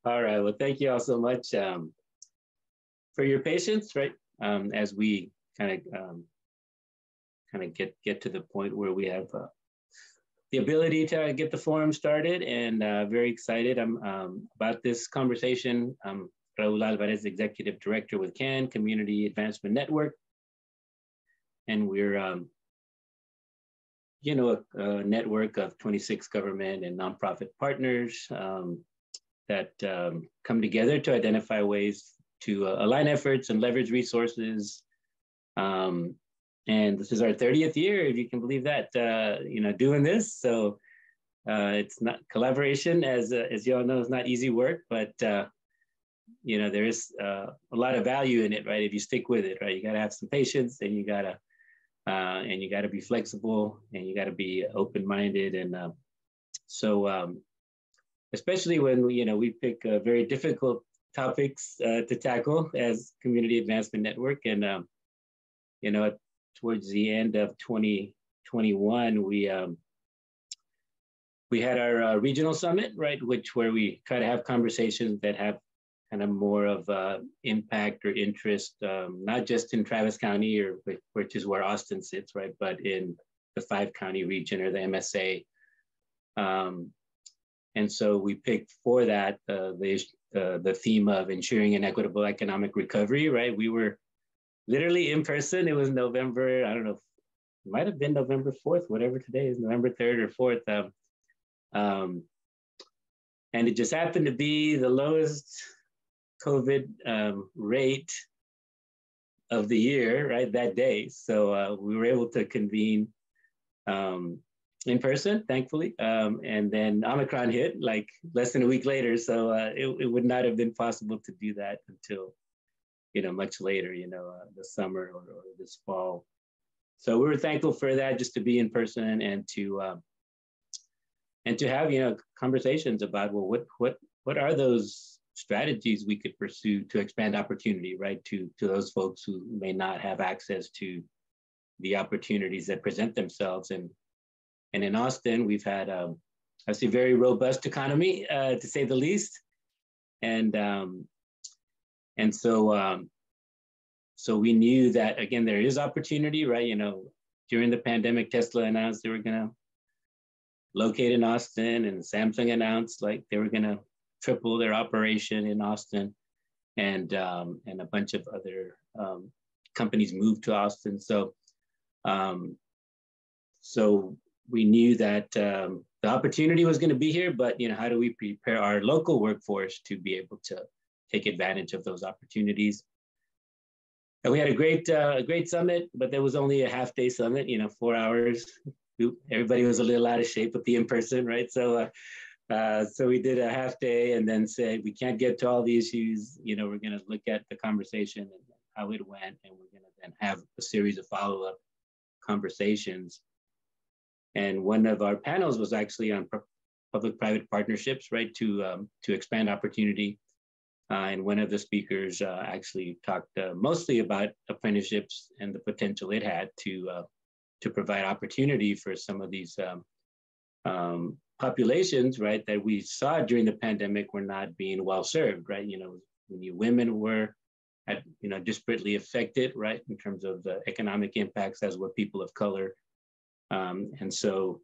All right. Well, thank you all so much for your patience, right? As we kind of get to the point where we have the ability to get the forum started, and very excited about this conversation. Raul Alvarez, Executive Director with CAN, Community Advancement Network. And we're, a network of 26 government and nonprofit partners that come together to identify ways to align efforts and leverage resources. And this is our 30th year, if you can believe that, doing this. So it's not collaboration, as you all know, is not easy work, but there is a lot of value in it, right? If you stick with it, right? You got to have some patience, and you got to be flexible, and you got to be open-minded. And especially when we pick very difficult topics to tackle as Community Advancement Network. And towards the end of 2021, we had our regional summit, right, where we try to have conversations that have kind of more of impact or interest, not just in Travis County, which is where Austin sits, right, but in the 5-county region or the MSA. And so we picked for that the theme of ensuring an equitable economic recovery, right? We were literally in person. It was November, I don't know, it might have been November 4th, whatever today is, November 3rd or 4th. And it just happened to be the lowest COVID rate of the year, right, that day. So we were able to convene in person, thankfully. And then Omicron hit like less than a week later. So it would not have been possible to do that until, much later, the summer or this fall. So we were thankful for that, just to be in person and to have, conversations about, well, what are those strategies we could pursue to expand opportunity, right, to those folks who may not have access to the opportunities that present themselves. And in Austin, we've had a very robust economy, to say the least. And so we knew that, again, there is opportunity, right? During the pandemic, Tesla announced they were going to locate in Austin, and Samsung announced like they were going to triple their operation in Austin, and a bunch of other companies moved to Austin. So we knew that the opportunity was going to be here, but how do we prepare our local workforce to be able to take advantage of those opportunities? And we had a great summit, but there was only a half-day summit, 4 hours. Everybody was a little out of shape with the in-person, right? So we did a half day and then said, we can't get to all the issues. We're going to look at the conversation and how it went, and we're going to then have a series of follow-up conversations. And one of our panels was actually on public-private partnerships, right, to expand opportunity. And one of the speakers actually talked mostly about apprenticeships and the potential it had to provide opportunity for some of these populations, right, that we saw during the pandemic were not being well served, right? When women were disparately affected, right, in terms of the economic impacts, as were people of color. And so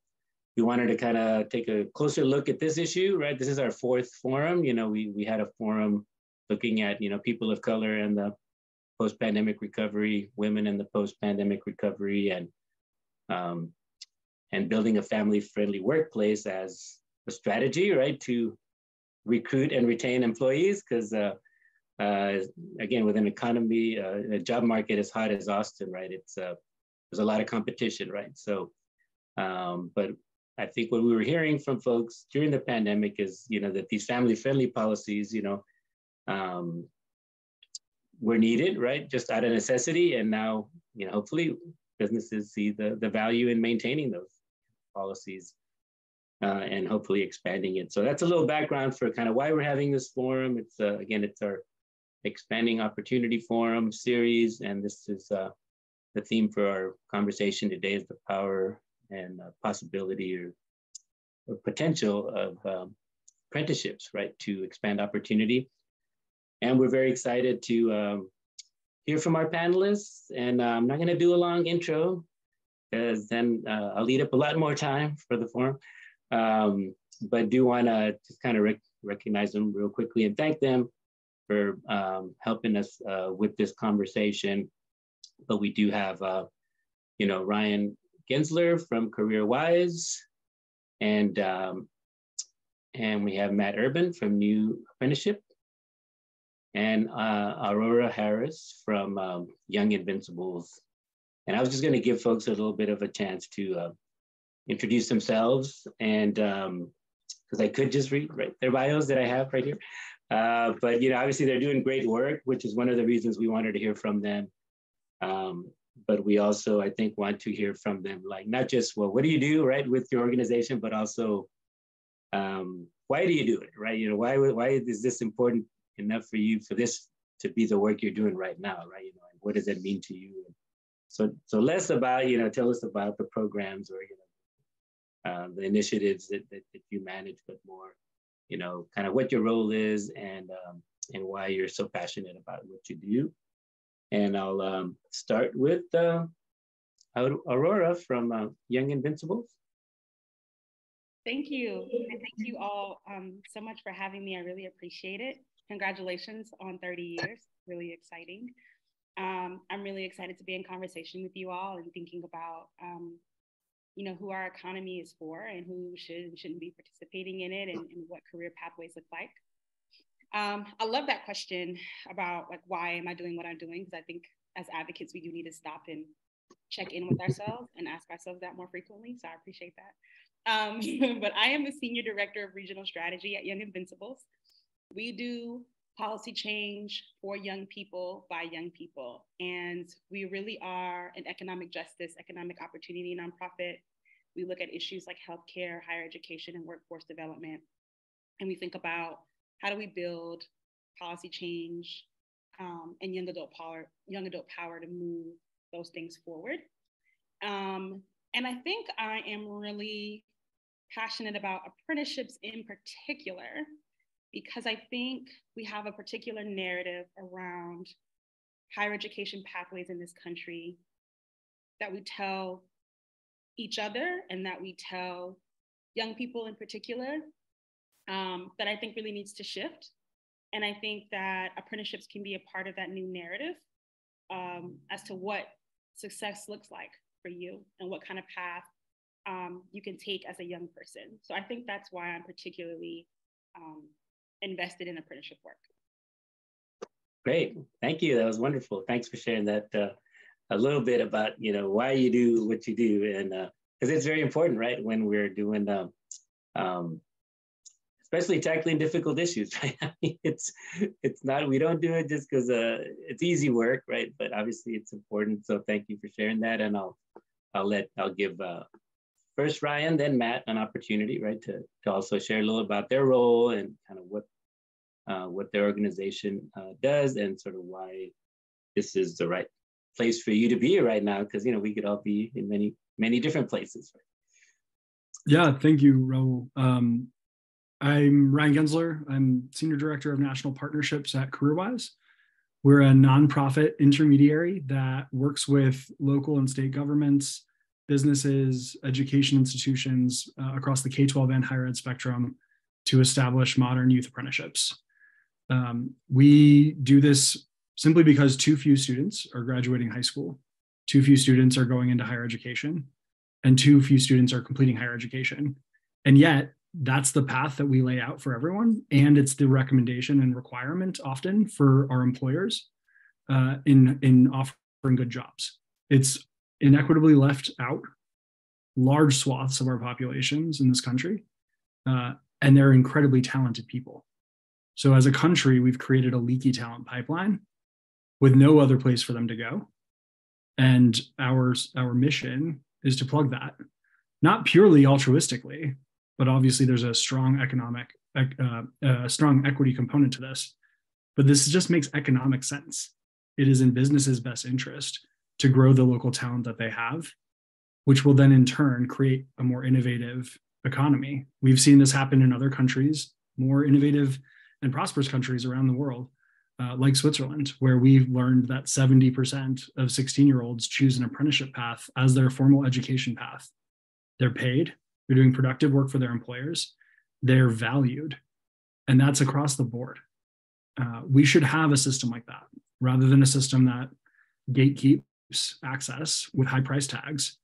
we wanted to kind of take a closer look at this issue, right? This is our 4th forum. We had a forum looking at, people of color and the post-pandemic recovery, women in the post-pandemic recovery, and building a family-friendly workplace as a strategy, right, to recruit and retain employees. Because again, with an economy, a job market as hot as Austin, right, there's a lot of competition, right? So, but I think what we were hearing from folks during the pandemic is, that these family-friendly policies, were needed, right, just out of necessity. And now, hopefully businesses see the value in maintaining those policies and hopefully expanding it. So that's a little background for kind of why we're having this forum. It's again, it's our Expanding Opportunity Forum series, and this is the theme for our conversation today is the power and possibility or potential of apprenticeships, right, to expand opportunity. And we're very excited to hear from our panelists. And I'm not going to do a long intro because then I'll eat up a lot more time for the forum. But do want to just kind of recognize them real quickly and thank them for helping us with this conversation. But we do have, Ryan Gensler from CareerWise, and we have Matt Urban from New Apprenticeship, and Aurora Harris from Young Invincibles. And I was just going to give folks a little bit of a chance to introduce themselves, and because I could just read their bios that I have right here. But obviously they're doing great work, which is one of the reasons we wanted to hear from them. But we also, I think, want to hear from them, like not just, well, what do you do, right, with your organization, but also why do you do it, right? Why is this important enough for you for this to be the work you're doing right now, right? And what does that mean to you? So less about, tell us about the programs or, the initiatives that you manage, but more, kind of what your role is and why you're so passionate about what you do. And I'll start with Aurora from Young Invincibles. Thank you. And thank you all so much for having me. I really appreciate it. Congratulations on 30 years. Really exciting. I'm really excited to be in conversation with you all and thinking about who our economy is for and who should and shouldn't be participating in it, and what career pathways look like. I love that question about why am I doing what I'm doing? Because I think as advocates, we do need to stop and check in with ourselves and ask ourselves that more frequently. So I appreciate that. But I am the Senior Director of Regional Strategy at Young Invincibles. We do policy change for young people by young people. And we really are an economic justice, economic opportunity nonprofit. We look at issues like healthcare, higher education, and workforce development. And we think about how do we build policy change and young adult power to move those things forward. And I think I am really passionate about apprenticeships in particular, because I think we have a particular narrative around higher education pathways in this country that we tell each other and that we tell young people in particular that I think really needs to shift. And I think that apprenticeships can be a part of that new narrative as to what success looks like for you and what kind of path you can take as a young person. So I think that's why I'm particularly invested in apprenticeship work. Great, thank you. That was wonderful. Thanks for sharing that a little bit about why you do what you do, and because it's very important, right? When we're doing, especially tackling difficult issues, right? I mean, it's not, we don't do it just because it's easy work, right? But obviously it's important. So thank you for sharing that, and I'll give first Ryan, then Matt an opportunity, right, to also share a little about their role and kind of what their organization does, and sort of why this is the right place for you to be right now, because we could all be in many different places. Right? Yeah, thank you, Raul. I'm Ryan Gensler. I'm Senior Director of National Partnerships at CareerWise. We're a nonprofit intermediary that works with local and state governments, businesses, education institutions across the K-12 and higher ed spectrum to establish modern youth apprenticeships. We do this simply because too few students are graduating high school, too few students are going into higher education, and too few students are completing higher education. And yet, that's the path that we lay out for everyone, and it's the recommendation and requirement often for our employers in offering good jobs. It's inequitably left out large swaths of our populations in this country, and they're incredibly talented people. So as a country, we've created a leaky talent pipeline with no other place for them to go. And our mission is to plug that, not purely altruistically, but obviously there's a strong strong equity component to this. But this just makes economic sense. It is in businesses' best interest to grow the local talent that they have, which will then in turn create a more innovative economy. We've seen this happen in other countries more innovative and prosperous countries around the world, like Switzerland, where we've learned that 70% of 16-year-olds choose an apprenticeship path as their formal education path. They're paid, they're doing productive work for their employers, they're valued, and that's across the board. We should have a system like that, rather than a system that gatekeeps access with high price tags.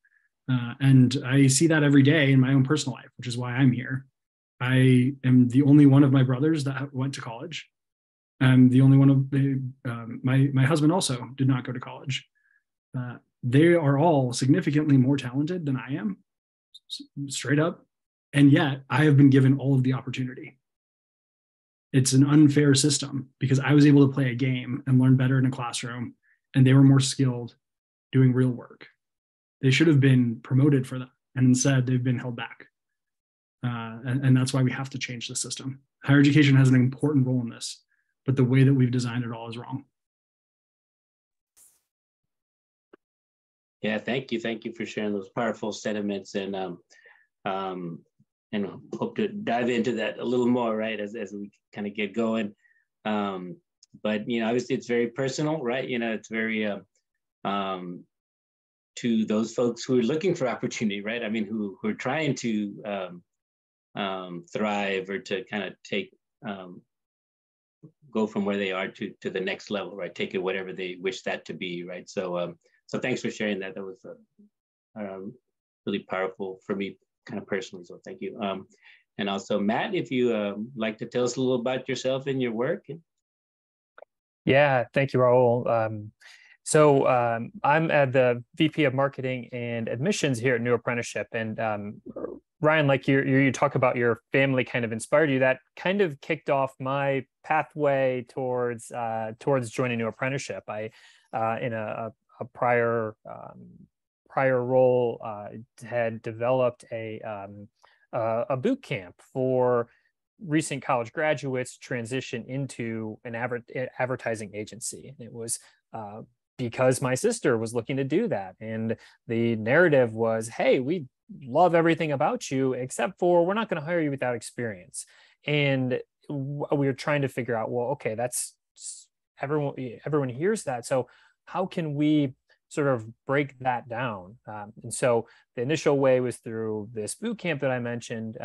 And I see that every day in my own personal life, which is why I'm here. I am the only one of my brothers that went to college. I'm the only one of my husband also did not go to college. They are all significantly more talented than I am, straight up. And yet I have been given all of the opportunity. It's an unfair system because I was able to play a game and learn better in a classroom, and they were more skilled doing real work. They should have been promoted for that, and instead they've been held back. And that's why we have to change the system. Higher education has an important role in this, but the way that we've designed it all is wrong. Yeah, thank you. Thank you for sharing those powerful sentiments, and hope to dive into that a little more, right, as we kind of get going. But, obviously it's very personal, right? It's very, to those folks who are looking for opportunity, right? I mean, who are trying to thrive or to kind of take, go from where they are to the next level, right? Take it whatever they wish that to be, right? So thanks for sharing that. That was really powerful for me, kind of personally. So thank you. And also, Matt, if you like to tell us a little about yourself and your work. Yeah, thank you, Raul. So I'm at the VP of Marketing and Admissions here at New Apprenticeship. And Ryan, like you talk about your family kind of inspired you. That kind of kicked off my pathway towards joining New Apprenticeship. I in a prior role had developed a boot camp for recent college graduates transition into an advertising agency. And it was because my sister was looking to do that. And the narrative was, hey, we love everything about you, except for we're not going to hire you without experience. And we were trying to figure out, well, okay, that's everyone hears that. So how can we sort of break that down? And so the initial way was through this boot camp that I mentioned.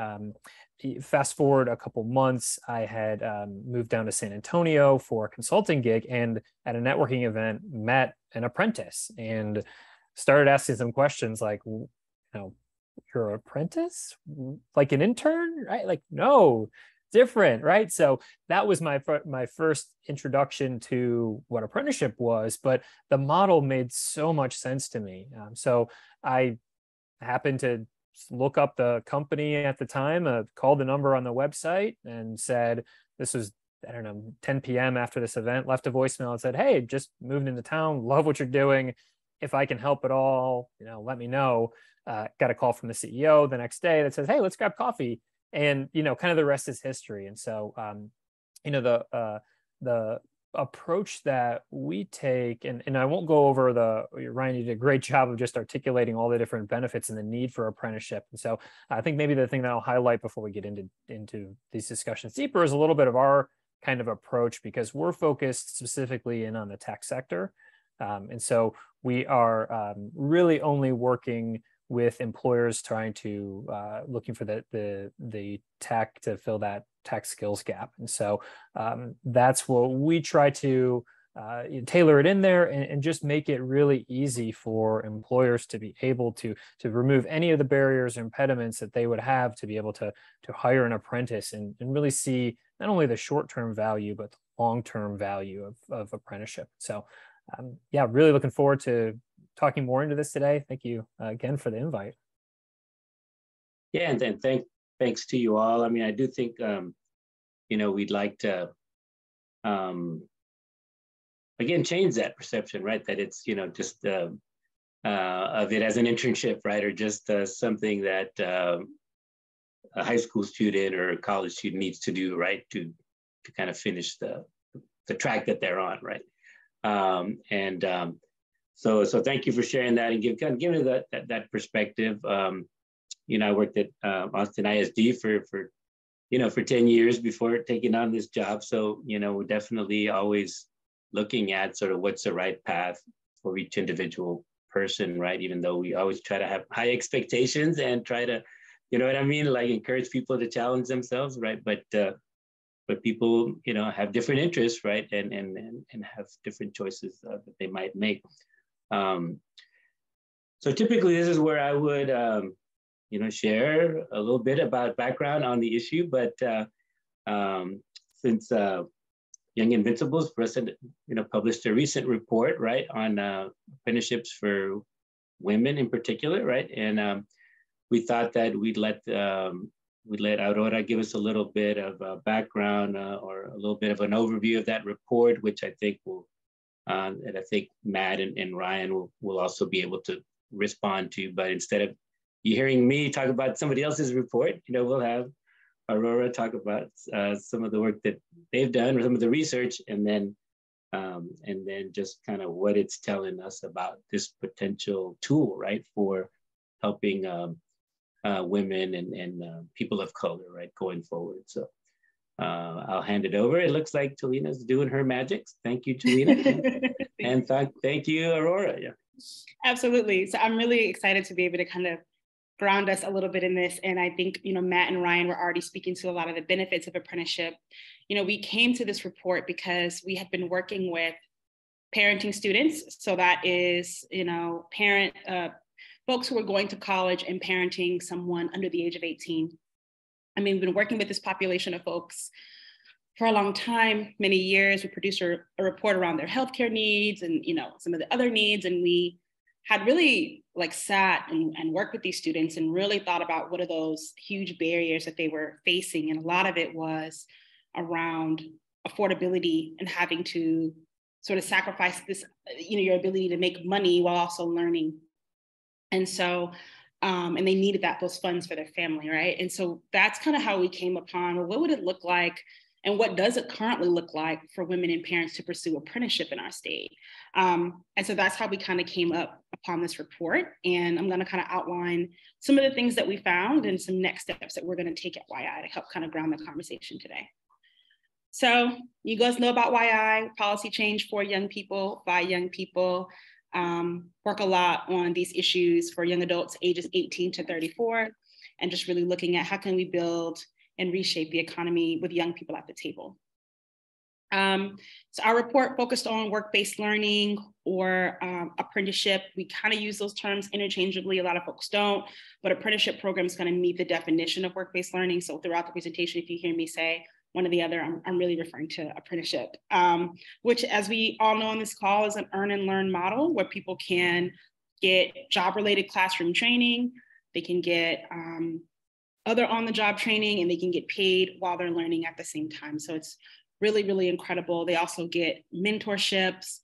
Fast forward a couple months, I had moved down to San Antonio for a consulting gig, and at a networking event met an apprentice and started asking some questions like, you're an apprentice? Like an intern, right? Like, no, different, right? So that was my first introduction to what apprenticeship was, but the model made so much sense to me. So I happened to look up the company at the time, called the number on the website and said, this was, 10 p.m. after this event, left a voicemail and said, hey, just moved into town, love what you're doing. If I can help at all, let me know. Got a call from the CEO the next day that says, hey, let's grab coffee. And, kind of the rest is history. And so, the approach that we take, and I won't go over Ryan, you did a great job of just articulating all the different benefits and the need for apprenticeship. And so I think maybe the thing that I'll highlight before we get into these discussions deeper is a little bit of our kind of approach, because we're focused specifically in on the tech sector. And so we are really only working with employers trying to looking for the tech to fill that tech skills gap. And so that's what we try to tailor it in there and just make it really easy for employers to be able to remove any of the barriers or impediments that they would have to be able to hire an apprentice and really see not only the short-term value, but the long-term value of apprenticeship. So yeah, really looking forward to talking more into this today. Thank you again for the invite. Yeah, and then thanks to you all. I mean, I do think, we'd like to, again, change that perception, right? That it's, just of it as an internship, right? Or just something that a high school student or a college student needs to do, right? To kind of finish the track that they're on, right? So thank you for sharing that and giving that perspective. I worked at Austin ISD for for 10 years before taking on this job. So, we're definitely always looking at sort of what's the right path for each individual person, right? Even though we always try to have high expectations and try to, like encourage people to challenge themselves, right? But people, have different interests, right? And have different choices that they might make. So typically this is where I would, share a little bit about background on the issue, but since Young Invincibles published a recent report, right, on apprenticeships for women in particular, right, and we thought that we'd let Aurora give us a little bit of background or a little bit of an overview of that report, which I think will, and I think Matt and Ryan will also be able to respond to. But instead of you hearing me talk about somebody else's report, we'll have Aurora talk about some of the work that they've done or some of the research, and then just kind of what it's telling us about this potential tool, right, for helping women and people of color, right, going forward. So I'll hand it over. It looks like Talina's doing her magics. Thank you, Talina. and thank you, Aurora. Yeah. Absolutely. So I'm really excited to be able to kind of ground us a little bit in this. And I think, Matt and Ryan were already speaking to a lot of the benefits of apprenticeship. We came to this report because we had been working with parenting students. So that is, folks who are going to college and parenting someone under the age of 18. I mean, we've been working with this population of folks for a long time, many years. We produced a report around their healthcare needs and, some of the other needs. And we had really sat and worked with these students and really thought about what are those huge barriers that they were facing. And a lot of it was around affordability and having to sort of sacrifice this, your ability to make money while also learning. And so, and they needed those funds for their family, right? And so that's kind of how we came upon, well, what would it look like? And what does it currently look like for women and parents to pursue apprenticeship in our state? And so that's how we kind of came up upon this report. And I'm going to kind of outline some of the things that we found and some next steps that we're going to take at YI to help kind of ground the conversation today. So you guys know about YI, policy change for young people, by young people. Work a lot on these issues for young adults ages 18 to 34, and just really looking at how can we build and reshape the economy with young people at the table. So our report focused on work-based learning or apprenticeship. We kind of use those terms interchangeably. A lot of folks don't, but apprenticeship programs kind of meet the definition of work-based learning. So throughout the presentation, if you hear me say one or the other, I'm really referring to apprenticeship, which, as we all know on this call, is an earn and learn model where people can get job-related classroom training, they can get other on-the-job training, and they can get paid while they're learning at the same time. So it's really, really incredible. They also get mentorships,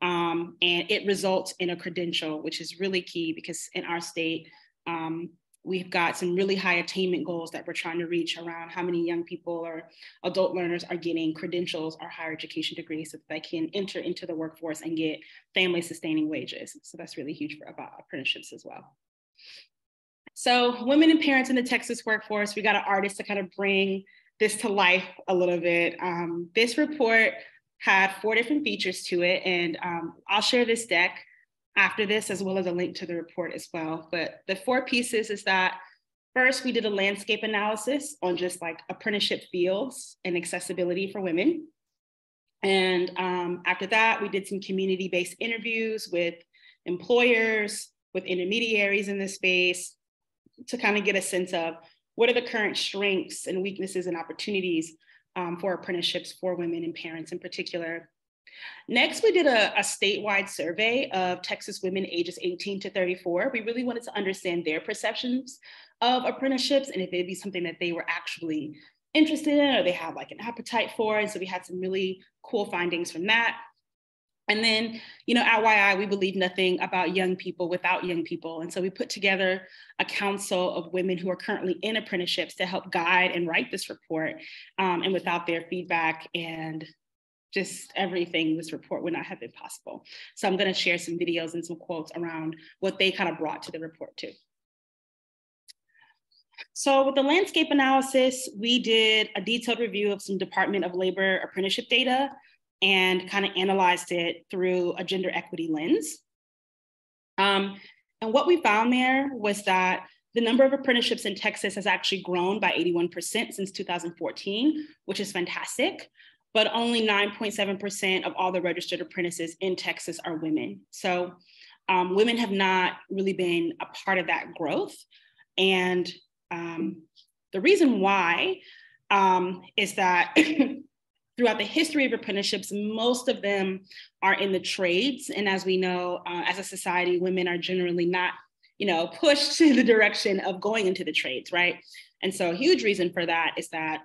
and it results in a credential, which is really key because in our state, we've got some really high attainment goals that we're trying to reach around how many young people or adult learners are getting credentials or higher education degrees so that they can enter into the workforce and get family sustaining wages. So that's really huge about apprenticeships as well. So women and parents in the Texas workforce, we got an artist to kind of bring this to life a little bit. This report had 4 different features to it, and I'll share this deck after this, as well as a link to the report as well. But the 4 pieces is that first, we did a landscape analysis on just apprenticeship fields and accessibility for women. And after that, we did some community-based interviews with employers, with intermediaries in this space, to kind of get a sense of what are the current strengths and weaknesses and opportunities for apprenticeships for women and parents in particular. Next, we did a statewide survey of Texas women ages 18 to 34. We really wanted to understand their perceptions of apprenticeships and if it'd be something that they were actually interested in or they have an appetite for. And so we had some really cool findings from that. And then, at YI, we believe nothing about young people without young people. And so we put together a council of women who are currently in apprenticeships to help guide and write this report. And without their feedback and just everything, this report would not have been possible. So I'm going to share some videos and some quotes around what they kind of brought to the report too. So with the landscape analysis, we did a detailed review of some Department of Labor apprenticeship data and kind of analyzed it through a gender equity lens. And what we found there was that the number of apprenticeships in Texas has actually grown by 81% since 2014, which is fantastic, but only 9.7% of all the registered apprentices in Texas are women. So women have not really been a part of that growth. And the reason why is that throughout the history of apprenticeships, most of them are in the trades. And as we know, as a society, women are generally not, pushed in the direction of going into the trades, right? And so a huge reason for that is that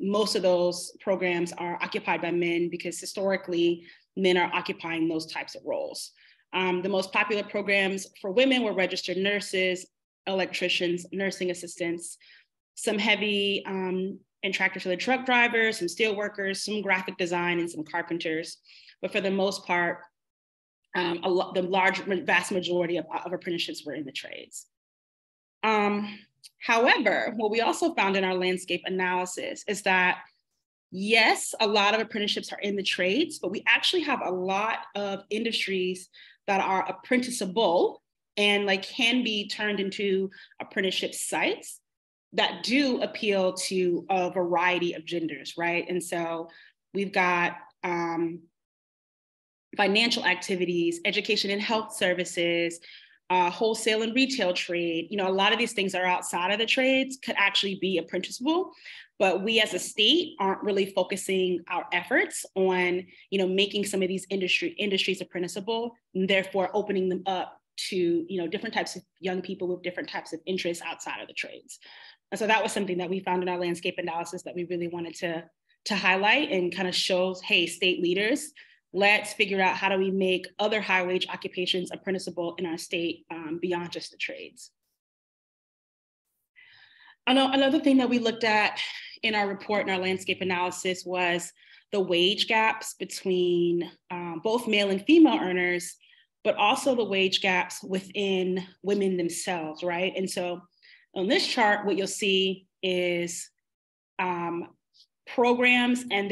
most of those programs are occupied by men because historically, men are occupying those types of roles. The most popular programs for women were registered nurses, electricians, nursing assistants, some heavy and tractor-trailer truck drivers, some steel workers, some graphic design, and some carpenters. But for the most part, the vast majority of apprenticeships were in the trades. However, what we also found in our landscape analysis is that, yes, a lot of apprenticeships are in the trades, but we actually have a lot of industries that are apprenticeable and can be turned into apprenticeship sites that do appeal to a variety of genders, right? And so we've got financial activities, education and health services, wholesale and retail trade. A lot of these things are outside of the trades, could actually be apprenticeable, but we as a state aren't really focusing our efforts on, making some of these industries apprenticeable, and therefore opening them up to, different types of young people with different types of interests outside of the trades. And so that was something that we found in our landscape analysis that we really wanted to highlight and kind of shows, hey, state leaders, let's figure out how do we make other high wage occupations apprenticeable in our state beyond just the trades. Another thing that we looked at in our report and our landscape analysis was the wage gaps between both male and female earners, but also the wage gaps within women themselves, right? And so on this chart, what you'll see is programs and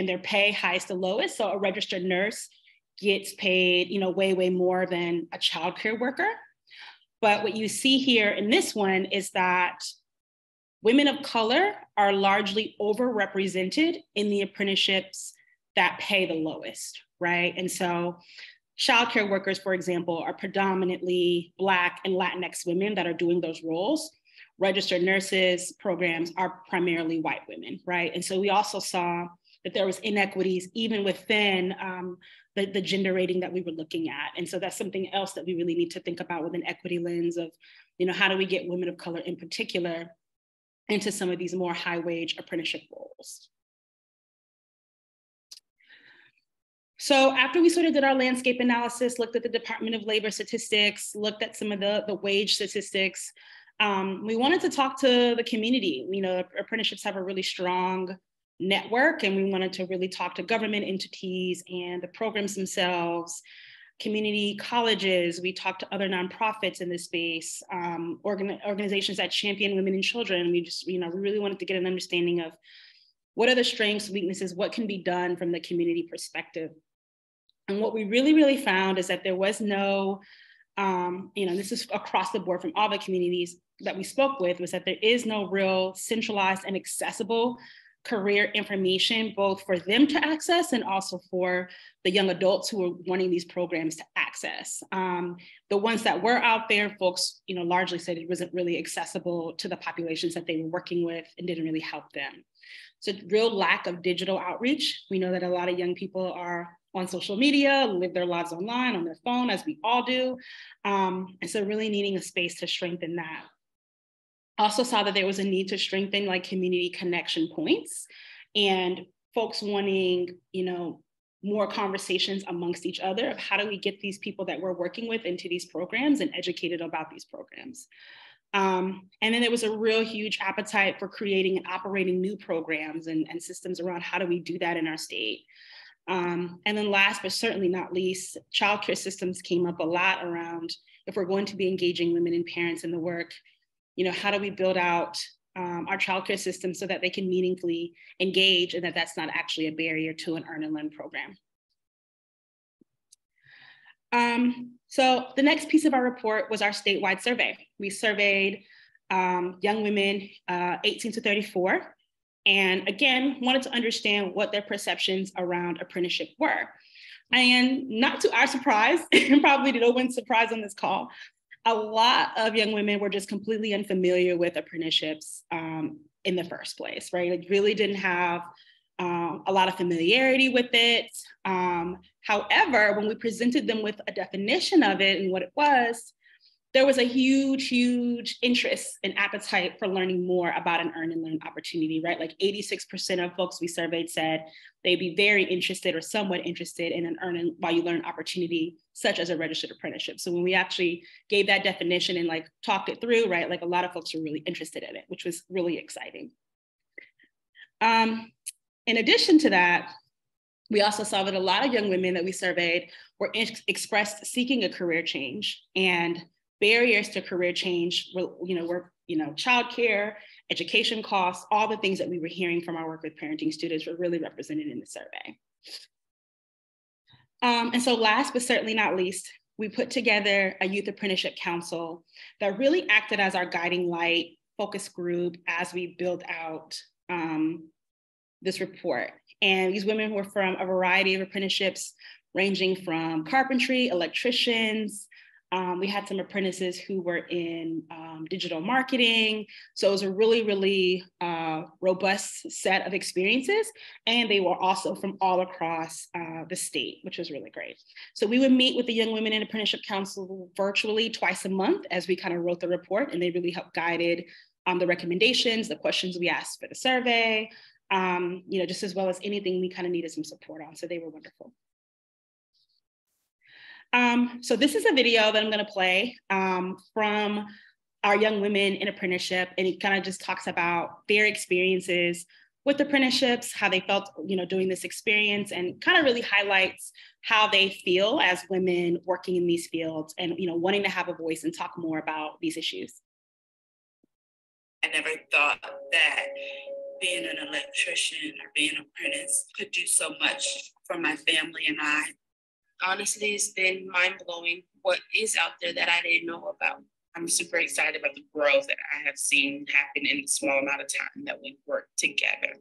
their pay highest to lowest. So a registered nurse gets paid, way more than a childcare worker. But what you see here in this one is that women of color are largely overrepresented in the apprenticeships that pay the lowest, right? And so childcare workers, for example, are predominantly Black and Latinx women that are doing those roles. Registered nurses programs are primarily white women, right? And so we also saw that there was inequities even within the gender rating that we were looking at. And so that's something else that we really need to think about with an equity lens of, how do we get women of color in particular into some of these more high wage apprenticeship roles. So after we sort of did our landscape analysis, looked at the Department of Labor statistics, looked at some of the wage statistics, we wanted to talk to the community. Apprenticeships have a really strong network, and we wanted to really talk to government entities and the programs themselves, community colleges. We talked to other nonprofits in this space, organizations that champion women and children. We just, we really wanted to get an understanding of what are the strengths, weaknesses, what can be done from the community perspective. And what we really found is that there was no, this is across the board from all the communities that we spoke with, was that there is no real centralized and accessible career information, both for them to access and also for the young adults who are wanting these programs to access. The ones that were out there, folks, largely said it wasn't really accessible to the populations that they were working with and didn't really help them. So real lack of digital outreach. We know that a lot of young people are on social media, live their lives online, on their phone, as we all do. And so really needing a space to strengthen that. Also saw that there was a need to strengthen community connection points and folks wanting, more conversations amongst each other of how do we get these people that we're working with into these programs and educated about these programs. And then there was a real huge appetite for creating and operating new programs and systems around how do we do that in our state. And then last, but certainly not least, childcare systems came up a lot around if we're going to be engaging women and parents in the work, how do we build out our childcare system so that they can meaningfully engage and that that's not actually a barrier to an earn and learn program. So the next piece of our report was our statewide survey. We surveyed young women 18 to 34, and again, wanted to understand what their perceptions around apprenticeship were. And not to our surprise, and probably to no one's surprise on this call, a lot of young women were just completely unfamiliar with apprenticeships in the first place, right? Like really didn't have a lot of familiarity with it. However, when we presented them with a definition of it and what it was, there was a huge, huge interest and appetite for learning more about an earn and learn opportunity, right? Like 86% of folks we surveyed said they'd be very interested or somewhat interested in an earn and while you learn opportunity, such as a registered apprenticeship. So when we actually gave that definition and like talked it through, right? Like a lot of folks were really interested in it, which was really exciting. In addition to that, we also saw that a lot of young women that we surveyed were expressed seeking a career change, and barriers to career change were childcare, education costs, all the things that we were hearing from our work with parenting students were really represented in the survey. And so last but certainly not least, we put together a youth apprenticeship council that really acted as our guiding light focus group as we built out this report. And these women were from a variety of apprenticeships, ranging from carpentry, electricians. We had some apprentices who were in digital marketing. So it was a really, really robust set of experiences. And they were also from all across the state, which was really great. So we would meet with the Young Women in Apprenticeship Council virtually twice a month as we kind of wrote the report, and they really helped guided the recommendations, the questions we asked for the survey, just as well as anything we kind of needed some support on. So they were wonderful. So this is a video that I'm going to play from our Young Women in Apprenticeship, and it kind of just talks about their experiences with apprenticeships, how they felt, doing this experience, and kind of really highlights how they feel as women working in these fields and, wanting to have a voice and talk more about these issues. I never thought that being an electrician or being an apprentice could do so much for my family and I. Honestly, it's been mind-blowing what is out there that I didn't know about. I'm super excited about the growth that I have seen happen in the small amount of time that we've worked together.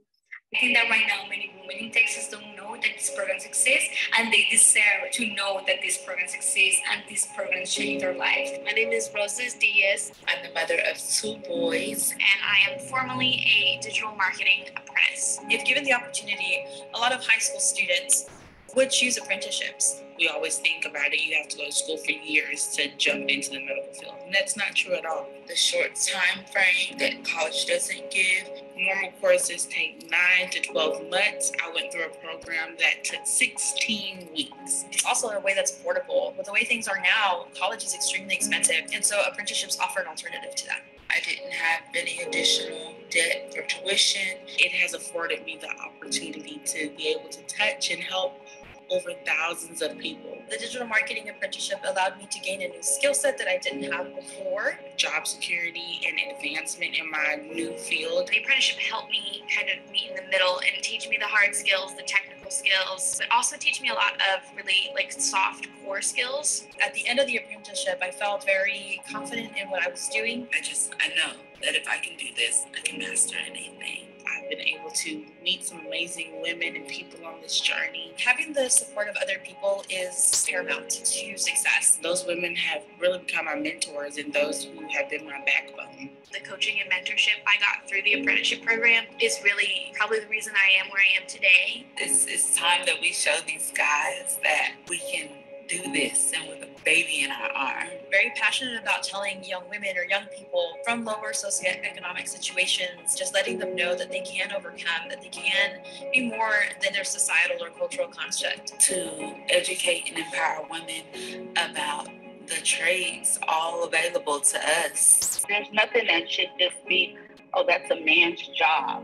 I think that right now many women in Texas don't know that these programs exist, and they deserve to know that these programs exist and these programs change their lives. My name is Roses Diaz. I'm the mother of 2 boys, and I am formerly a digital marketing apprentice. If given the opportunity, a lot of high school students would choose apprenticeships. We always think about it, you have to go to school for years to jump into the medical field. And that's not true at all. The short time frame that college doesn't give, normal courses take 9 to 12 months. I went through a program that took 16 weeks. It's also a way that's affordable. With the way things are now, college is extremely expensive. And so apprenticeships offer an alternative to that. I didn't have any additional debt for tuition. It has afforded me the opportunity to be able to touch and help over thousands of people. The digital marketing apprenticeship allowed me to gain a new skill set that I didn't have before. Job security and advancement in my new field. The apprenticeship helped me kind of meet in the middle and teach me the hard skills, the technical skills, but also teach me a lot of really soft core skills. At the end of the apprenticeship, I felt very confident in what I was doing. I know that if I can do this, I can master anything. I've been able to meet some amazing women and people on this journey. Having the support of other people is paramount to success. Those women have really become my mentors and those who have been my backbone. The coaching and mentorship I got through the apprenticeship program is really probably the reason I am where I am today. It's time that we show these guys that we can do this, and with a baby in our arms. Very passionate about telling young women or young people from lower socioeconomic situations, just letting them know that they can overcome, that they can be more than their societal or cultural construct. To educate and empower women about the trades all available to us. There's nothing that should just be, oh, that's a man's job.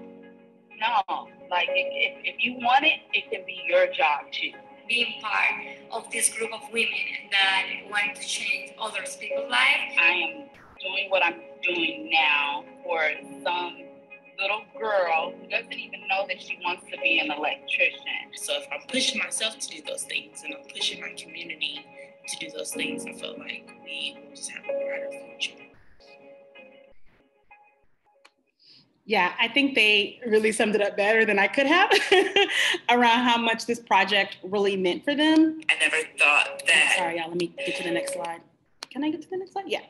No, if you want it, it can be your job too. Being part of this group of women that want to change other people's lives. I am doing what I'm doing now for some little girl who doesn't even know that she wants to be an electrician. So if I'm pushing myself to do those things and I'm pushing my community to do those things, I feel like we just have a brighter future. Yeah, I think they really summed it up better than I could have around how much this project really meant for them. I never thought that. Sorry, y'all, let me get to the next slide. Can I get to the next slide? Yeah.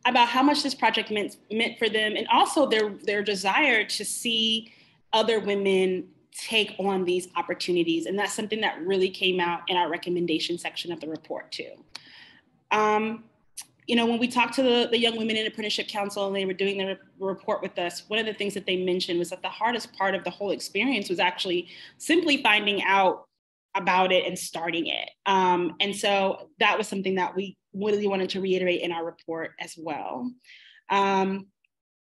About how much this project meant for them, and also their desire to see other women take on these opportunities. And that's something that really came out in our recommendation section of the report too. When we talked to the Young Women in Apprenticeship Council and they were doing the report with us, one of the things that they mentioned was that the hardest part of the whole experience was actually simply finding out about it and starting it. And so that was something that we really wanted to reiterate in our report as well. So I'm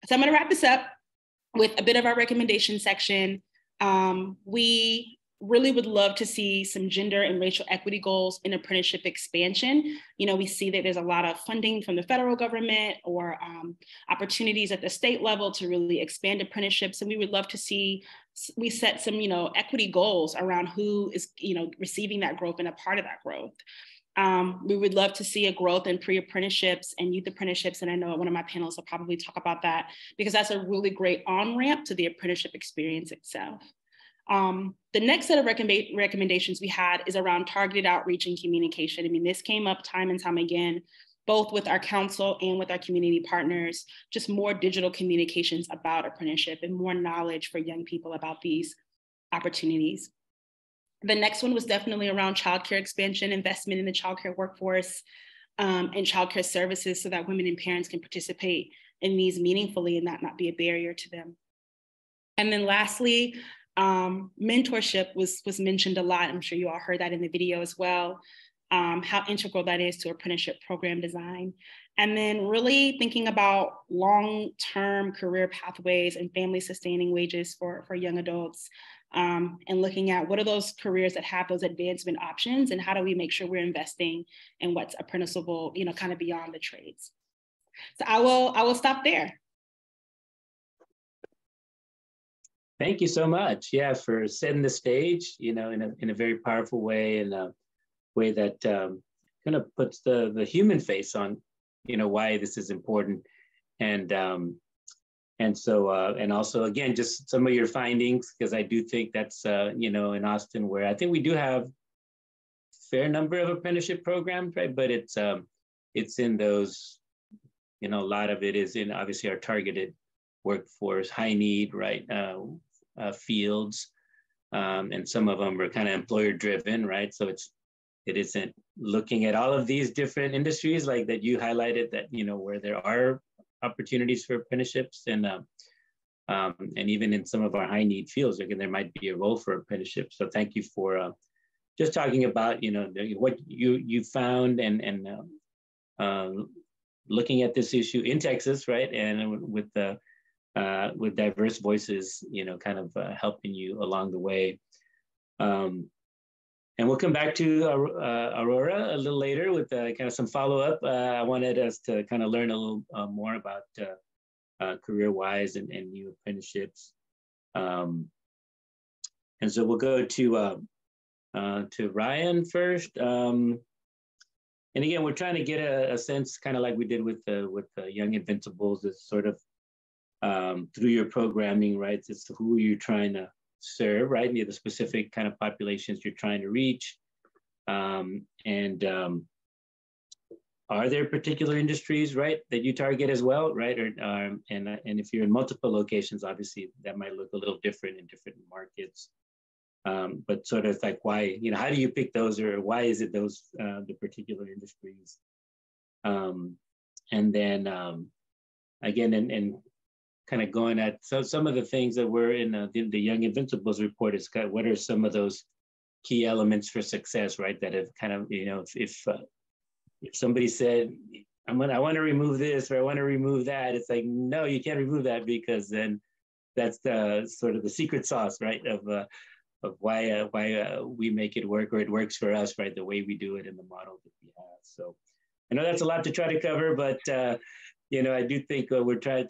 going to wrap this up with a bit of our recommendation section. We really would love to see some gender and racial equity goals in apprenticeship expansion. We see that there's a lot of funding from the federal government or opportunities at the state level to really expand apprenticeships. And we would love to see we set some, equity goals around who is, receiving that growth and a part of that growth. We would love to see a growth in pre-apprenticeships and youth apprenticeships. And I know one of my panelists will probably talk about that because that's a really great on-ramp to the apprenticeship experience itself. The next set of recommendations we had is around targeted outreach and communication. I mean, this came up time and time again, both with our council and with our community partners, just more digital communications about apprenticeship and more knowledge for young people about these opportunities. The next one was definitely around childcare expansion, investment in the childcare workforce and childcare services so that women and parents can participate in these meaningfully and that not be a barrier to them. And then lastly, mentorship was mentioned a lot. I'm sure you all heard that in the video as well, how integral that is to apprenticeship program design. And then really thinking about long-term career pathways and family sustaining wages for young adults, and looking at what are those careers that have those advancement options and how do we make sure we're investing in what's apprenticeable, kind of beyond the trades. So I will stop there. Thank you so much, for setting the stage, in a very powerful way, and a way that kind of puts the human face on, why this is important, and so and also again just some of your findings, because I do think that's in Austin where I think we do have a fair number of apprenticeship programs, right? But it's in those, a lot of it is in obviously our targeted workforce, high need, right? Fields, and some of them are kind of employer driven, right? So it isn't looking at all of these different industries like that you highlighted that, where there are opportunities for apprenticeships and even in some of our high need fields, again, there might be a role for apprenticeships. So thank you for just talking about, what you found and looking at this issue in Texas, right? And with diverse voices, kind of helping you along the way. And we'll come back to Aurora a little later with kind of some follow-up. I wanted us to kind of learn a little more about CareerWise and new apprenticeships. And so we'll go to Ryan first. And again, we're trying to get a sense, kind of like we did with the Young Invincibles, is sort of through your programming, right? It's who you're trying to serve, right? The specific kind of populations you're trying to reach. Are there particular industries, right, that you target as well, right? Or and if you're in multiple locations, obviously that might look a little different in different markets. But sort of like why, how do you pick those, or why is it those the particular industries? And then again, and kind of going at some of the things that were in the Young Invincibles report is kind of what are some of those key elements for success, right? That have kind of, if somebody said, I want to remove this or I want to remove that, it's like, no, you can't remove that, because then that's the sort of the secret sauce, right? Of why we make it work, or it works for us, right? The way we do it in the model that we have. So I know that's a lot to try to cover, but I do think we're trying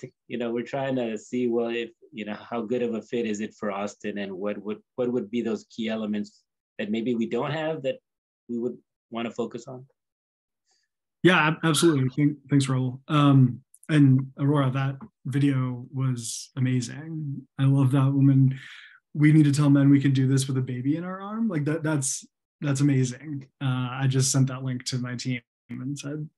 to see, well, if, how good of a fit is it for Austin, and what would be those key elements that maybe we don't have that we would want to focus on. Yeah, absolutely. Thanks, Raul. And Aurora, that video was amazing. I love that woman. We need to tell men we can do this with a baby in our arm. Like that's amazing. I just sent that link to my team and said,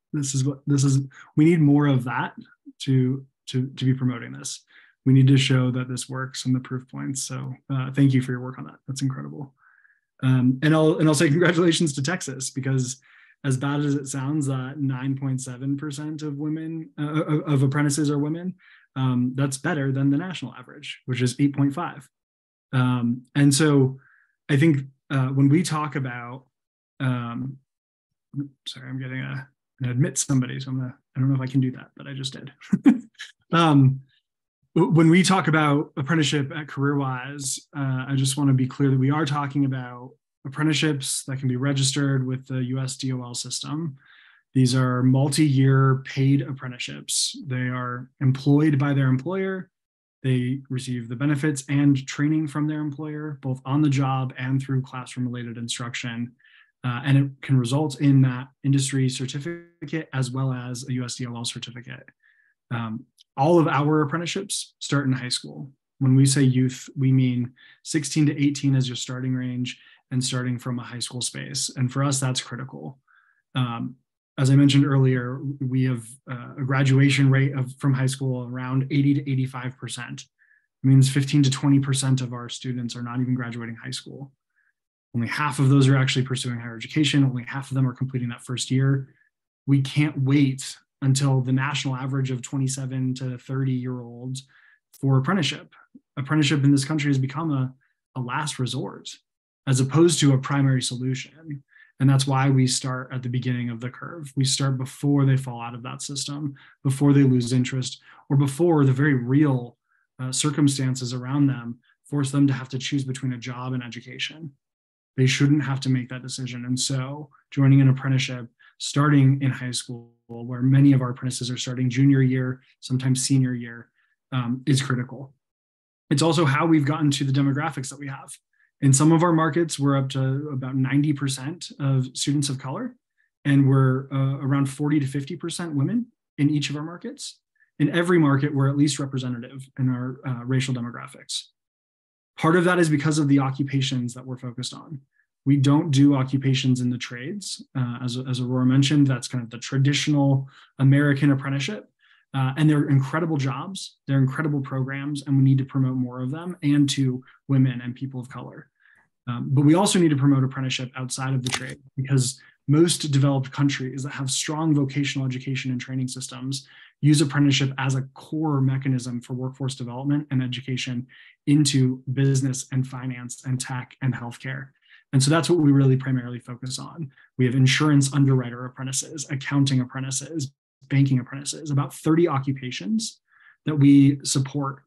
we need more of that to be promoting this. We need to show that this works and the proof points. So thank you for your work on that. That's incredible. And I'll say congratulations to Texas, because as bad as it sounds that 9.7% of women of apprentices are women, that's better than the national average, which is 8.5. And so I think when we talk about, sorry, I'm getting an admit somebody, so I don't know if I can do that, but I just did. When we talk about apprenticeship at CareerWise, I just want to be clear that we are talking about apprenticeships that can be registered with the US DOL system. These are multi-year paid apprenticeships. They are employed by their employer. They receive the benefits and training from their employer, both on the job and through classroom-related instruction. And it can result in that industry certificate as well as a US DOL certificate. All of our apprenticeships start in high school. When we say youth, we mean 16 to 18 as your starting range, and starting from a high school space. And for us, that's critical. As I mentioned earlier, we have a graduation rate from high school around 80 to 85%. It means 15 to 20% of our students are not even graduating high school. Only half of those are actually pursuing higher education. Only half of them are completing that first year. We can't wait until the national average of 27 to 30-year-olds for apprenticeship. Apprenticeship in this country has become a last resort, as opposed to a primary solution. And that's why we start at the beginning of the curve. We start before they fall out of that system, before they lose interest, or before the very real circumstances around them force them to have to choose between a job and education. They shouldn't have to make that decision. And so joining an apprenticeship, starting in high school, where many of our apprentices are starting junior year, sometimes senior year, is critical. It's also how we've gotten to the demographics that we have. In some of our markets, we're up to about 90% of students of color, and we're around 40 to 50% women in each of our markets. In every market, we're at least representative in our racial demographics. Part of that is because of the occupations that we're focused on. We don't do occupations in the trades. As Aurora mentioned, that's kind of the traditional American apprenticeship. And they're incredible jobs, they're incredible programs, and we need to promote more of them, and to women and people of color. But we also need to promote apprenticeship outside of the trade, because most developed countries that have strong vocational education and training systems use apprenticeship as a core mechanism for workforce development and education into business and finance and tech and healthcare. And so that's what we really primarily focus on. We have insurance underwriter apprentices, accounting apprentices, banking apprentices, about 30 occupations that we support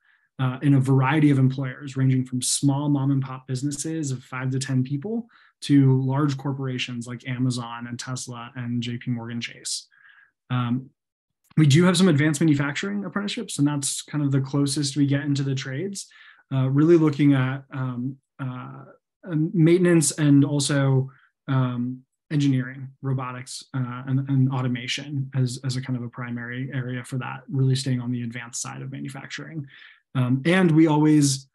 in a variety of employers, ranging from small mom and pop businesses of 5 to 10 people to large corporations like Amazon and Tesla and JP Morgan Chase. We do have some advanced manufacturing apprenticeships, and that's kind of the closest we get into the trades, really looking at maintenance and also engineering, robotics, and automation as a kind of a primary area for that, really staying on the advanced side of manufacturing. And we always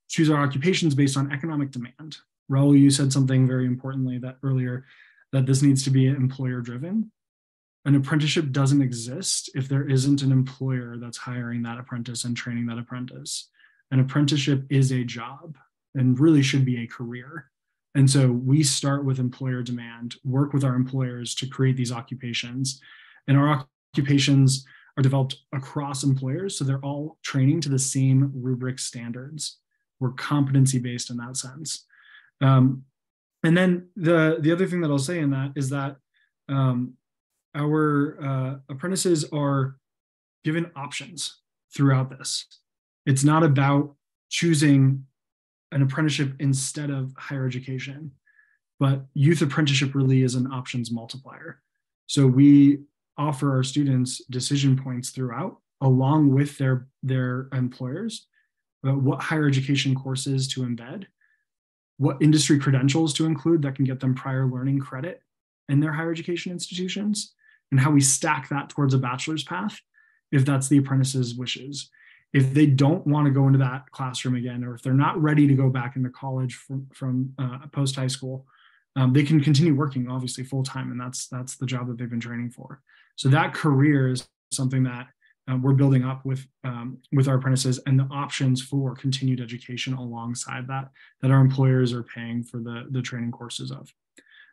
choose our occupations based on economic demand. Raul, you said something very importantly earlier, that this needs to be employer driven. An apprenticeship doesn't exist if there isn't an employer that's hiring that apprentice and training that apprentice. An apprenticeship is a job and really should be a career. And so we start with employer demand, work with our employers to create these occupations. And our occupations are developed across employers, so they're all training to the same rubric standards. We're competency-based in that sense. And then the other thing that I'll say in that is that our apprentices are given options throughout this. It's not about choosing an apprenticeship instead of higher education, but youth apprenticeship really is an options multiplier. So we offer our students decision points throughout, along with their employers, about what higher education courses to embed, what industry credentials to include that can get them prior learning credit in their higher education institutions, and how we stack that towards a bachelor's path if that's the apprentice's wishes. If they don't want to go into that classroom again, or if they're not ready to go back into college from post high school, they can continue working obviously full time, and that's the job that they've been training for. So that career is something that we're building up with our apprentices, and the options for continued education alongside that our employers are paying for the training courses of.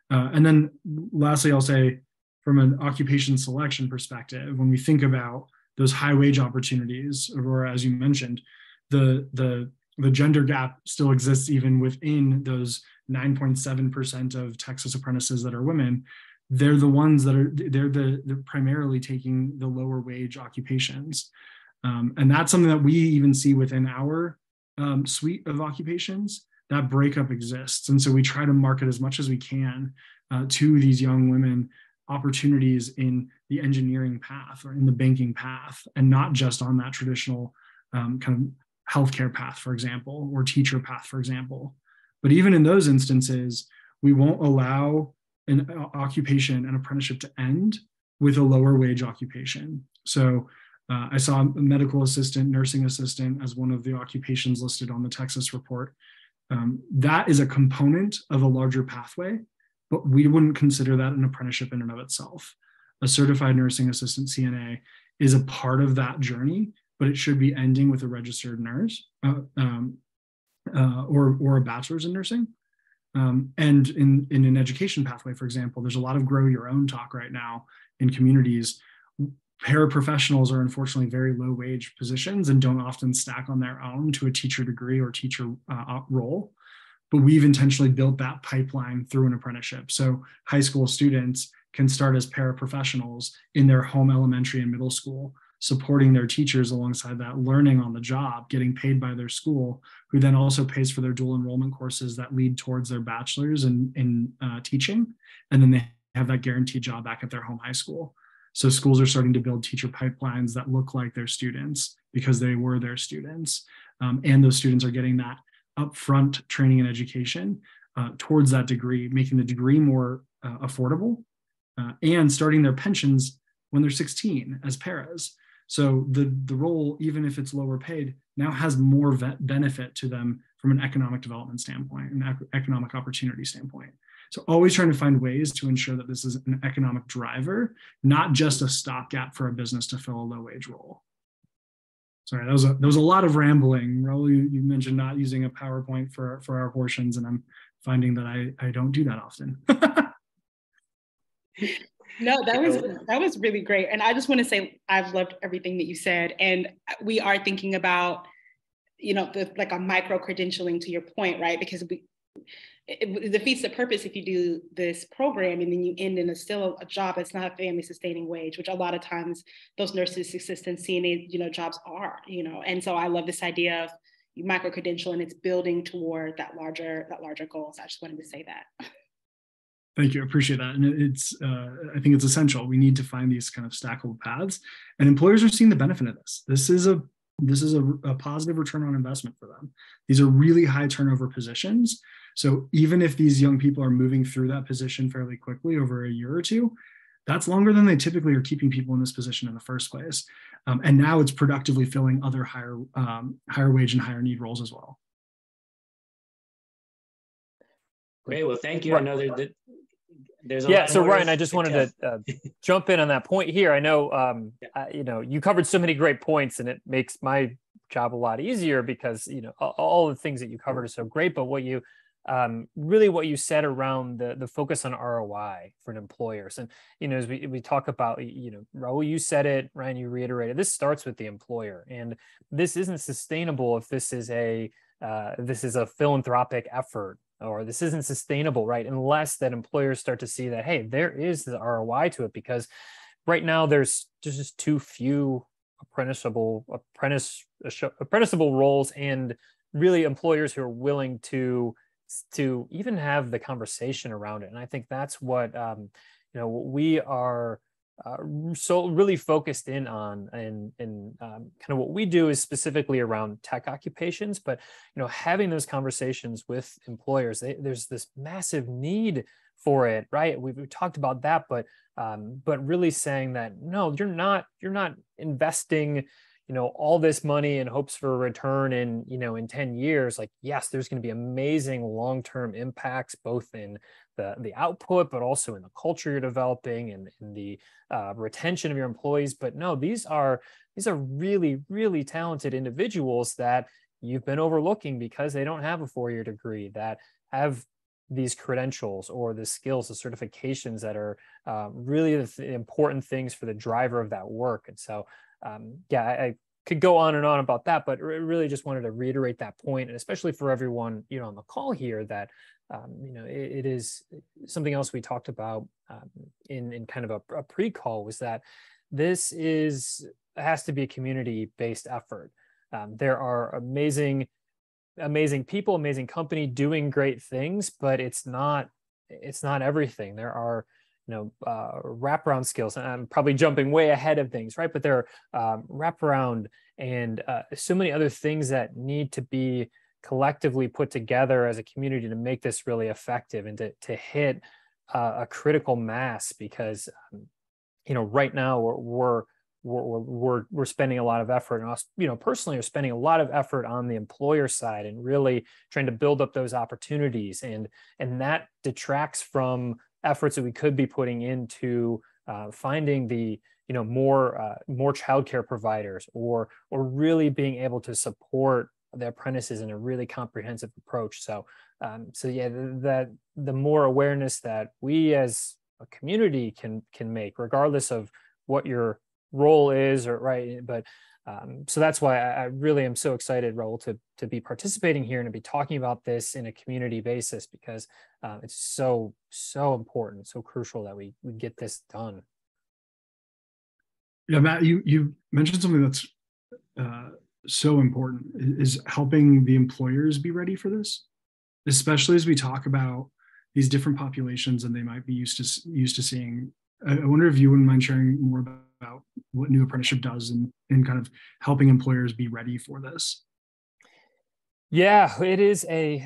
And then lastly, I'll say from an occupation selection perspective, when we think about those high wage opportunities, Aurora, as you mentioned, the gender gap still exists even within those 9.7% of Texas apprentices that are women. They're the ones that they're primarily taking the lower wage occupations. And that's something that we even see within our suite of occupations. That breakup exists. And so we try to market as much as we can to these young women opportunities in the engineering path or in the banking path, and not just on that traditional kind of healthcare path, for example, or teacher path, for example. But even in those instances, we won't allow an occupation, an apprenticeship to end with a lower wage occupation. So I saw a medical assistant, nursing assistant as one of the occupations listed on the Texas report. That is a component of a larger pathway, but we wouldn't consider that an apprenticeship in and of itself. A certified nursing assistant, CNA, is a part of that journey, but it should be ending with a registered nurse or a bachelor's in nursing. And in an education pathway, for example, there's a lot of grow your own talk right now in communities. Paraprofessionals are unfortunately very low wage positions and don't often stack on their own to a teacher degree or teacher role. But we've intentionally built that pipeline through an apprenticeship. So high school students can start as paraprofessionals in their home elementary and middle school, supporting their teachers alongside that, learning on the job, getting paid by their school, who then also pays for their dual enrollment courses that lead towards their bachelor's in teaching. And then they have that guaranteed job back at their home high school. So schools are starting to build teacher pipelines that look like their students because they were their students. And those students are getting that upfront training and education towards that degree, making the degree more affordable and starting their pensions when they're 16 as paras. So the role, even if it's lower paid, now has more benefit to them from an economic development standpoint, an economic opportunity standpoint. So always trying to find ways to ensure that this is an economic driver, not just a stopgap for a business to fill a low wage role. Sorry, that was a lot of rambling. Raul, you mentioned not using a PowerPoint for our portions, and I'm finding that I don't do that often. No, that was really great. And I just want to say I've loved everything that you said. And we are thinking about, like a micro credentialing, to your point, right? Because it defeats the purpose if you do this program and then you end in still a job that's not a family sustaining wage, which a lot of times those nurses, assistants, CNA, jobs are, And so I love this idea of micro credential, and it's building toward that larger goal. So I just wanted to say that. Thank you. I appreciate that. And I think it's essential. We need to find these kind of stackable paths, and employers are seeing the benefit of this. This is a positive return on investment for them. These are really high turnover positions. So even if these young people are moving through that position fairly quickly over a year or two, that's longer than they typically are keeping people in this position in the first place. And now it's productively filling other higher wage and higher need roles as well. Great. Well, thank you. I know there's a lot so more Ryan, I just wanted to jump in on that point here. I know, you covered so many great points, and it makes my job a lot easier because, all the things that you covered are so great. But what you said around the focus on ROI for an employers, and as we talk about, Raul, you said it, Ryan, you reiterated, this starts with the employer, and this isn't sustainable if this is a philanthropic effort, or this isn't sustainable, right? Unless that employers start to see that, hey, there is the ROI to it, because right now there's just too few apprenticeable roles, and really employers who are willing to even have the conversation around it. And I think that's what we are so really focused in on, and kind of what we do is specifically around tech occupations, but having those conversations with employers, there's this massive need for it, right? We've talked about that, but really saying that no, you're not investing all this money in hopes for a return in 10 years. Like, yes, there's going to be amazing long-term impacts, both in the output, but also in the culture you're developing and in the retention of your employees. But no, these are really, really talented individuals that you've been overlooking because they don't have a 4-year degree, that have these credentials or the skills, the certifications that are really the important things for the driver of that work. And so, I could go on and on about that, but really just wanted to reiterate that point, and especially for everyone, on the call here, that, it is something else we talked about in kind of a pre-call, was that this has to be a community-based effort. There are amazing people, amazing company doing great things, but it's not everything. There are wraparound skills, and I'm probably jumping way ahead of things, right? But there are wraparound and so many other things that need to be collectively put together as a community to make this really effective and to hit a critical mass. Because right now we're spending a lot of effort, and us, personally, are spending a lot of effort on the employer side and really trying to build up those opportunities, and that detracts from efforts that we could be putting into finding the more childcare providers, or really being able to support the apprentices in a really comprehensive approach. So that the more awareness that we as a community can make, regardless of what your role is, or right, but so that's why I really am so excited, Raul, to be participating here and to be talking about this in a community basis, because it's so important, so crucial that we get this done. Yeah, Matt, you mentioned something that's so important, is helping the employers be ready for this, especially as we talk about these different populations and they might be used to seeing. I wonder if you wouldn't mind sharing more about what New Apprenticeship does and kind of helping employers be ready for this. Yeah, it is a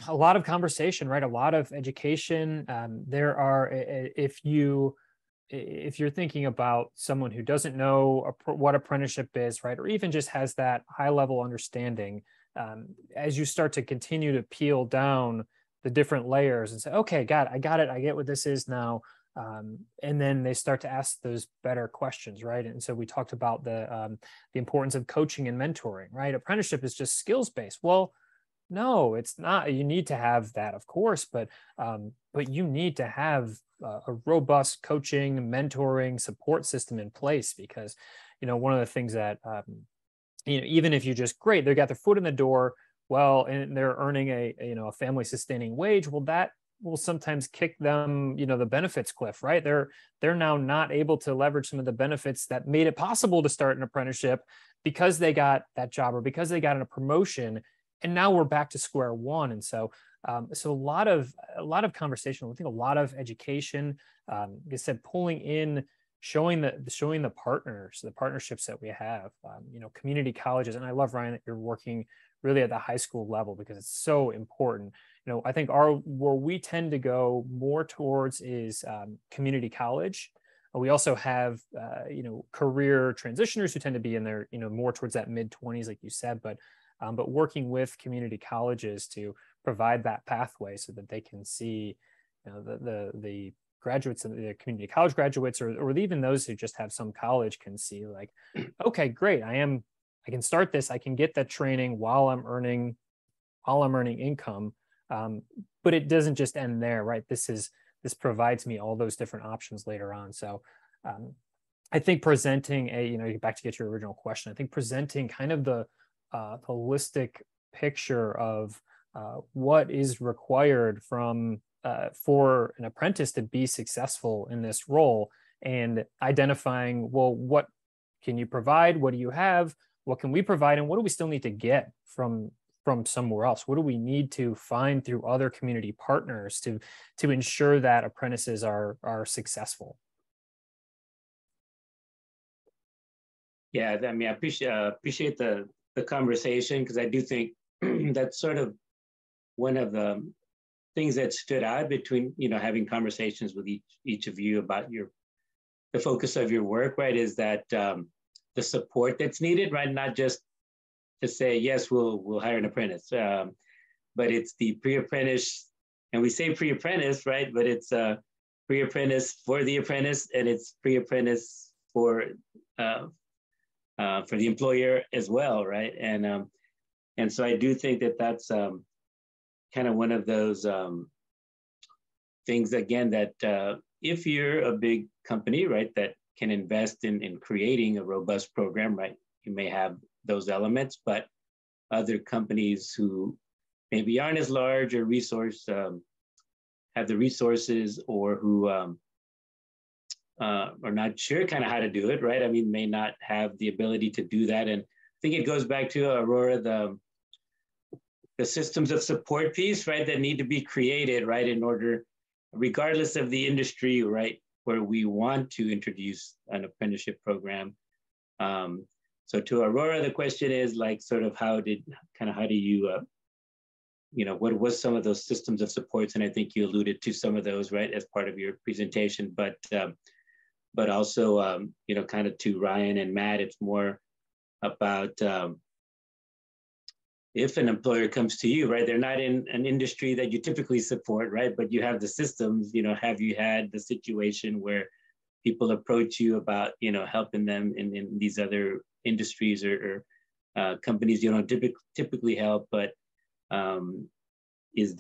lot of conversation, right? A lot of education. There are, if you're thinking about someone who doesn't know what apprenticeship is, right, or even just has that high level understanding, as you start to continue to peel down the different layers and say, okay, I got it. I get what this is now. And then they start to ask those better questions, right? And so we talked about the importance of coaching and mentoring, right? Apprenticeship is just skills based. Well, no, it's not. You need to have that, of course, but you need to have a robust coaching, mentoring, support system in place, because one of the things that even if you just they got their foot in the door, well, and they're earning a family sustaining wage, well, that will sometimes kick them, the benefits cliff, right? They're now not able to leverage some of the benefits that made it possible to start an apprenticeship, because they got that job or because they got a promotion, and now we're back to square one. And so a lot of conversation. I think a lot of education. Like I said, pulling in, showing the partnerships that we have. Community colleges, and I love, Ryan, that you're working really at the high school level, because it's so important. I think where we tend to go more towards is community college. We also have, career transitioners who tend to be in their, more towards that mid-20s, like you said, but working with community colleges to provide that pathway so that they can see, the graduates, the community college graduates, or even those who just have some college, can see like, okay, great, I can start this, I can get that training while I'm earning income. But it doesn't just end there, right? This provides me all those different options later on. So I think presenting back to get your original question, I think presenting kind of the holistic picture of what is required for an apprentice to be successful in this role, and identifying, well, what can you provide? What do you have? What can we provide? And what do we still need to get from somewhere else? What do we need to find through other community partners to ensure that apprentices are successful? Yeah, I mean, I appreciate the conversation, because I do think that's sort of one of the things that stood out between, having conversations with each of you about the focus of your work, right, is that the support that's needed, right, not just to say, yes, we'll hire an apprentice, but it's the pre-apprentice, and we say pre-apprentice, right, but it's pre-apprentice for the apprentice, and it's pre-apprentice for the employer as well, right, and so I do think that that's kind of one of those things, again, that if you're a big company, right, that can invest in creating a robust program, right, you may have those elements, but other companies who maybe aren't as large or have the resources, or who are not sure kind of how to do it, right, I mean, may not have the ability to do that. And I think it goes back to Aurora, the systems of support piece, right, that need to be created, right, in order, regardless of the industry, right, where we want to introduce an apprenticeship program. So to Aurora, the question is, like, sort of how do you, what was some of those systems of supports? And I think you alluded to some of those, right, as part of your presentation, but also, kind of to Ryan and Matt, it's more about, if an employer comes to you, right, they're not in an industry that you typically support, right, but you have the systems, have you had the situation where people approach you about, helping them in these other industries or companies you don't typically help, but is it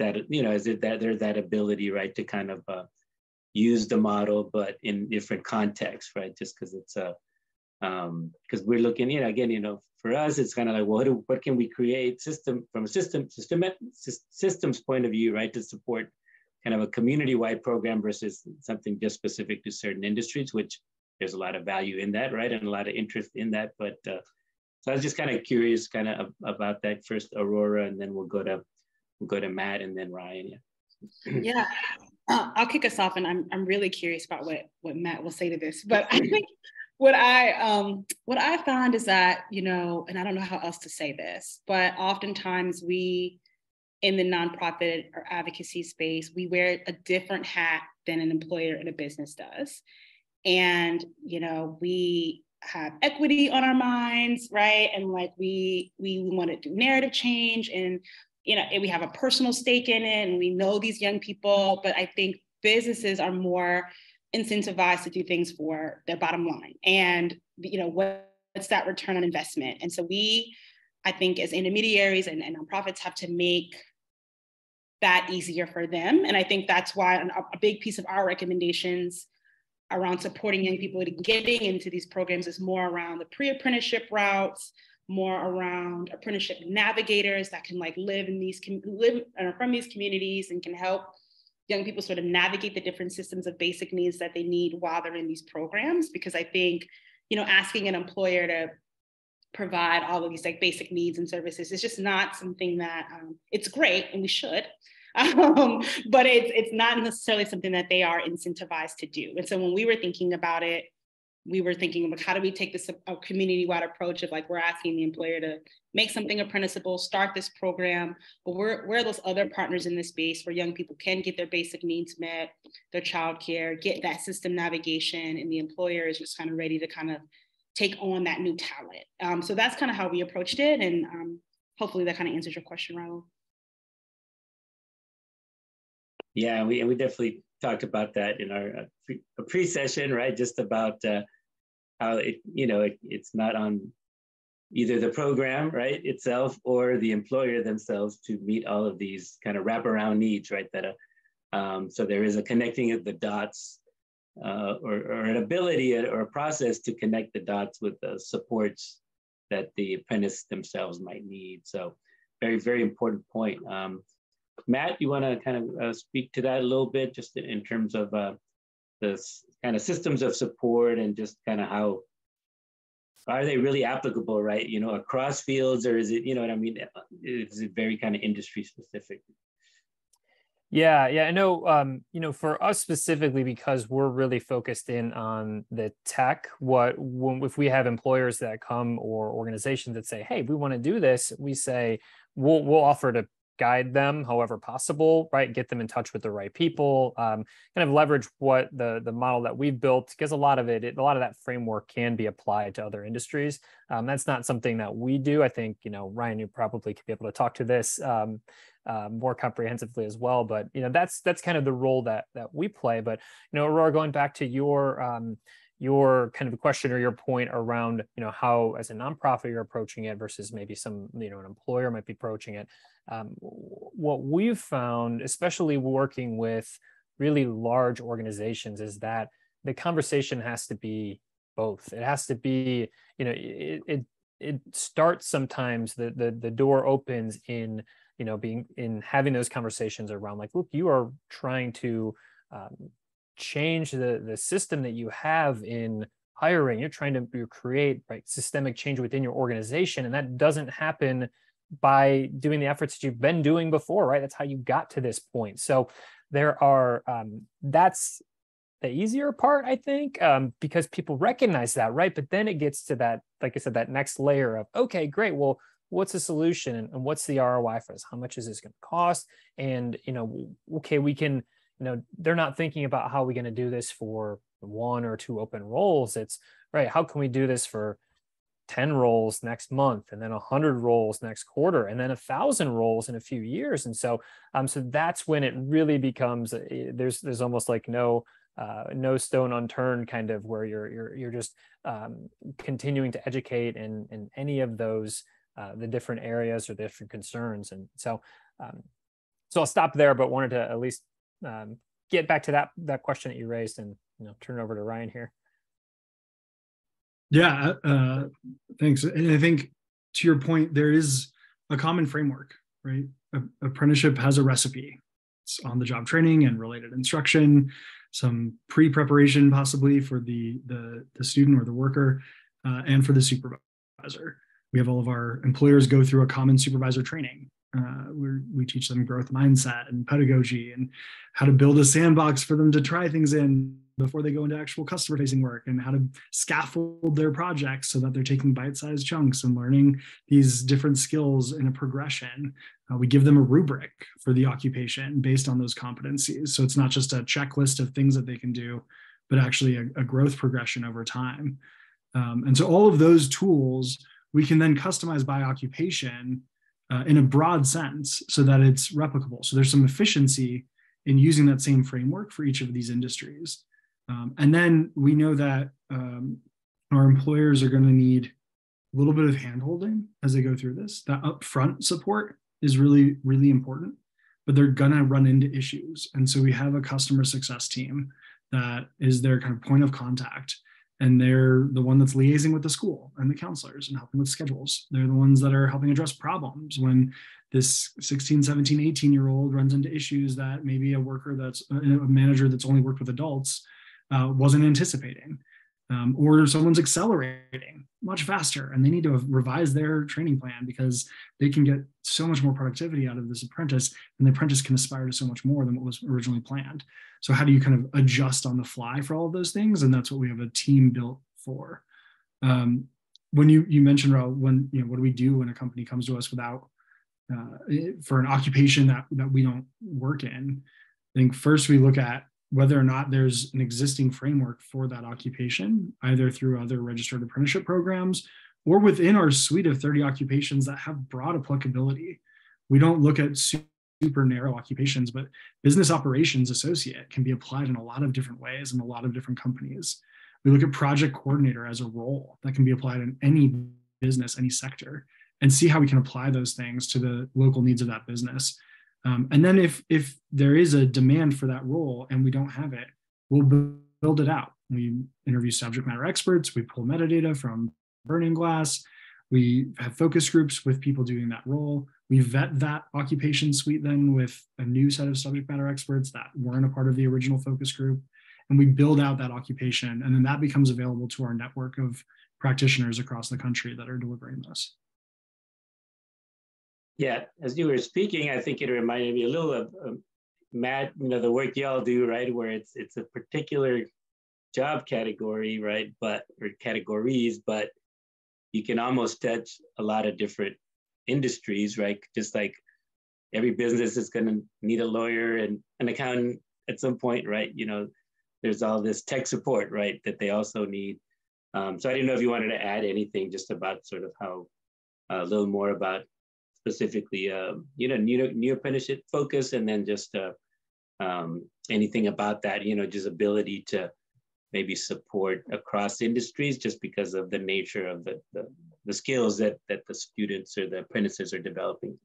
that there's that ability, right, to kind of use the model, but in different contexts, right, just because it's because we're looking, again, for us, it's kind of like, well, what can we create from a systems point of view, right, to support kind of a community-wide program versus something just specific to certain industries, which there's a lot of value in that, right, and a lot of interest in that. But so I was just kind of curious, kind of about that first, Aurora, and then we'll go to Matt and then Ryan. Yeah. I'll kick us off, and I'm really curious about what Matt will say to this. But I think what I found is that, and I don't know how else to say this, but oftentimes we, in the nonprofit or advocacy space, we wear a different hat than an employer in a business does. And, we have equity on our minds, right? And like we want to do narrative change, and we have a personal stake in it, and we know these young people, but I think businesses are more incentivized to do things for their bottom line. And, what's that return on investment? And so I think as intermediaries and nonprofits have to make that easier for them. And I think that's why a big piece of our recommendations around supporting young people getting into these programs is more around the pre-apprenticeship routes, more around apprenticeship navigators that can live from these communities and can help young people sort of navigate the different systems of basic needs that they need while they're in these programs. Because I think, asking an employer to provide all of these basic needs and services is just not something that it's great, and we should, but it's not necessarily something that they are incentivized to do. And so when we were thinking about it, we were thinking, how do we take this a community-wide approach of we're asking the employer to make something apprenticeable, start this program, but where are those other partners in this space where young people can get their basic needs met, their childcare, get that system navigation, and the employer is just kind of ready to kind of take on that new talent. So that's kind of how we approached it, and hopefully that kind of answers your question, Raul. Yeah, we definitely talked about that in our pre-session, right? Just about how it's not on either the program, right, itself, or the employer themselves to meet all of these kind of wraparound needs, right? That so there is a connecting of the dots, or an ability or a process to connect the dots with the supports that the apprentice themselves might need. So very, very important point. Matt, you want to kind of speak to that a little bit, just in terms of the kind of systems of support, and just kind of how are they really applicable, right? Across fields, or is it, what I mean? Is it very kind of industry specific? Yeah, I know, for us specifically, because we're really focused in on the tech, if we have employers that come or organizations that say, hey, we want to do this, we say, we'll offer to guide them however possible, right? Get them in touch with the right people, kind of leverage what the model that we've built, because a lot of that framework can be applied to other industries. That's not something that we do. I think, Ryan, you probably could be able to talk to this more comprehensively as well, but that's kind of the role that we play. But Aurora, going back to your kind of question or your point around how as a nonprofit you're approaching it versus maybe some an employer might be approaching it. What we've found, especially working with really large organizations, is that the conversation has to be both. It has to be, it starts sometimes, the door opens in having those conversations around like, look, you are trying to change the system that you have in hiring. You're trying to create systemic change within your organization, and that doesn't happen by doing the efforts that you've been doing before, right? That's how you got to this point. So there are that's the easier part, I think, because people recognize that, right? But then it gets to that, like I said, that next layer of, okay, great, well, what's the solution and what's the ROI for this? How much is this going to cost? And okay, we can, they're not thinking about how we're going to do this for 1 or 2 open roles. It's right, how can we do this for 10 roles next month, and then 100 roles next quarter, and then 1,000 roles in a few years? And so that's when it really becomes there's almost like no stone unturned, kind of, where you're just continuing to educate in any of those the different areas or different concerns. And so I'll stop there, but wanted to at least get back to that question that you raised, and turn it over to Ryan here. Yeah, thanks. And I think, to your point, there is a common framework, right? Apprenticeship has a recipe. It's on-the-job training and related instruction, some pre-preparation possibly for the student or the worker, and for the supervisor. We have all of our employers go through a common supervisor training. We teach them growth mindset and pedagogy, and how to build a sandbox for them to try things in before they go into actual customer-facing work, and how to scaffold their projects so that they're taking bite-sized chunks and learning these different skills in a progression. We give them a rubric for the occupation based on those competencies. So it's not just a checklist of things that they can do, but actually a growth progression over time. And so all of those tools we can then customize by occupation in a broad sense so that it's replicable. So there's some efficiency in using that same framework for each of these industries. And then we know that our employers are going to need a little bit of handholding as they go through this. That upfront support is really, really important, but they're going to run into issues. And so we have a customer success team that is their kind of point of contact. And they're the one that's liaising with the school and the counselors and helping with schedules. They're the ones that are helping address problems when this 16, 17, 18-year-old runs into issues that maybe a manager that's only worked with adults wasn't anticipating. Or someone's accelerating much faster and they need to revise their training plan because they can get so much more productivity out of this apprentice, and the apprentice can aspire to so much more than what was originally planned. So how do you kind of adjust on the fly for all of those things? And that's what we have a team built for. When you mentioned, Raul, what do we do when a company comes to us without for an occupation that we don't work in? I think first we look at whether or not there's an existing framework for that occupation, either through other registered apprenticeship programs or within our suite of 30 occupations that have broad applicability. We don't look at super narrow occupations, but business operations associate can be applied in a lot of different ways in a lot of different companies. We look at project coordinator as a role that can be applied in any business, any sector, and see how we can apply those things to the local needs of that business. And then if there is a demand for that role and we don't have it, we'll build it out. We interview subject matter experts, we pull metadata from Burning Glass, we have focus groups with people doing that role. We vet that occupation suite then with a new set of subject matter experts that weren't a part of the original focus group. And we build out that occupation, and then that becomes available to our network of practitioners across the country that are delivering this. Yeah, as you were speaking, I think it reminded me a little of Matt, the work y'all do, right, where it's a particular job category, right, or categories, but you can almost touch a lot of different industries, right? Just like every business is going to need a lawyer and an accountant at some point, right? There's all this tech support, right, that they also need. So I didn't know if you wanted to add anything just about sort of how a little more about specifically, new apprenticeship focus, and then just anything about that, just ability to maybe support across industries just because of the nature of the skills that the students or the apprentices are developing.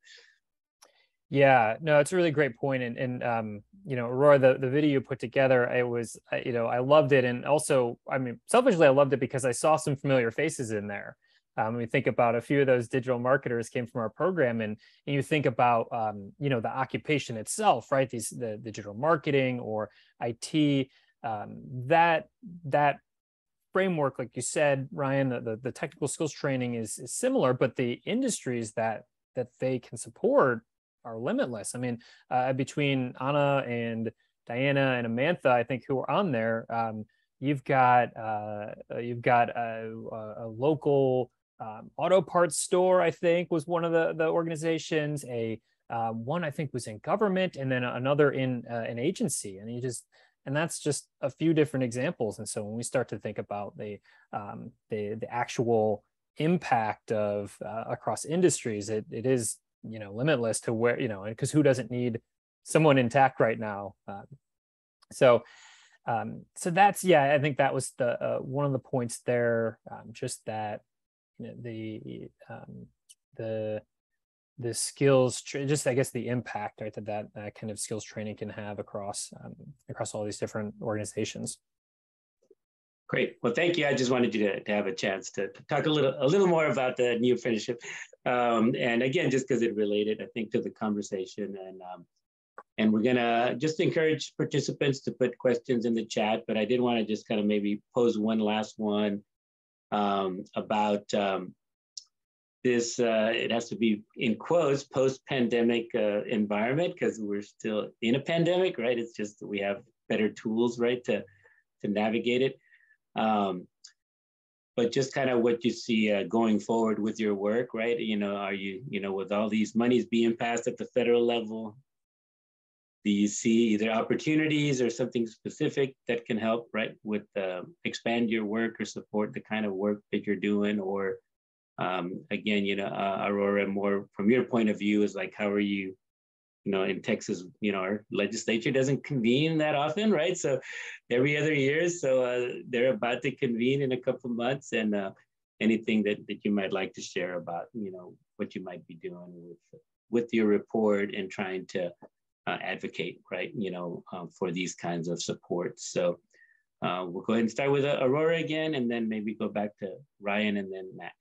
Yeah, no, it's a really great point. And Aurora, the video you put together, it was, I loved it. And also, I mean, selfishly, I loved it because I saw some familiar faces in there. We think about a few of those digital marketers came from our program, and you think about, the occupation itself, right? The digital marketing or IT, that framework, like you said, Ryan, the technical skills training is similar, but the industries that they can support are limitless. I mean, between Anna and Diana and Amantha, I think, who are on there, you've got a local auto parts store, I think, was one of the organizations. One I think was in government, and then another in an agency. And that's just a few different examples. And so when we start to think about the actual impact of across industries, it is limitless to where, because who doesn't need someone in tech right now? So that's, I think that was the one of the points there. Just that the skills, just I guess the impact, right, that kind of skills training can have across all these different organizations. Great. Well, thank you. I just wanted you to have a chance to talk a little more about the new apprenticeship. And again, just because it related, I think, to the conversation. And we're going to just encourage participants to put questions in the chat. But I did want to just kind of maybe pose one last one about this, it has to be in quotes, post-pandemic environment, because we're still in a pandemic, right? It's just that we have better tools, right, to navigate it. But just kind of what you see going forward with your work, right? Are you, with all these monies being passed at the federal level, do you see either opportunities or something specific that can help, right, with expand your work or support the kind of work that you're doing? Or again, Aurora, more from your point of view, is like, how are you, in Texas, our legislature doesn't convene that often, right? So every other year, so they're about to convene in a couple of months, and anything that you might like to share about, what you might be doing with your report and trying to advocate, right, for these kinds of supports. So we'll go ahead and start with Aurora again, and then maybe go back to Ryan and then Matt.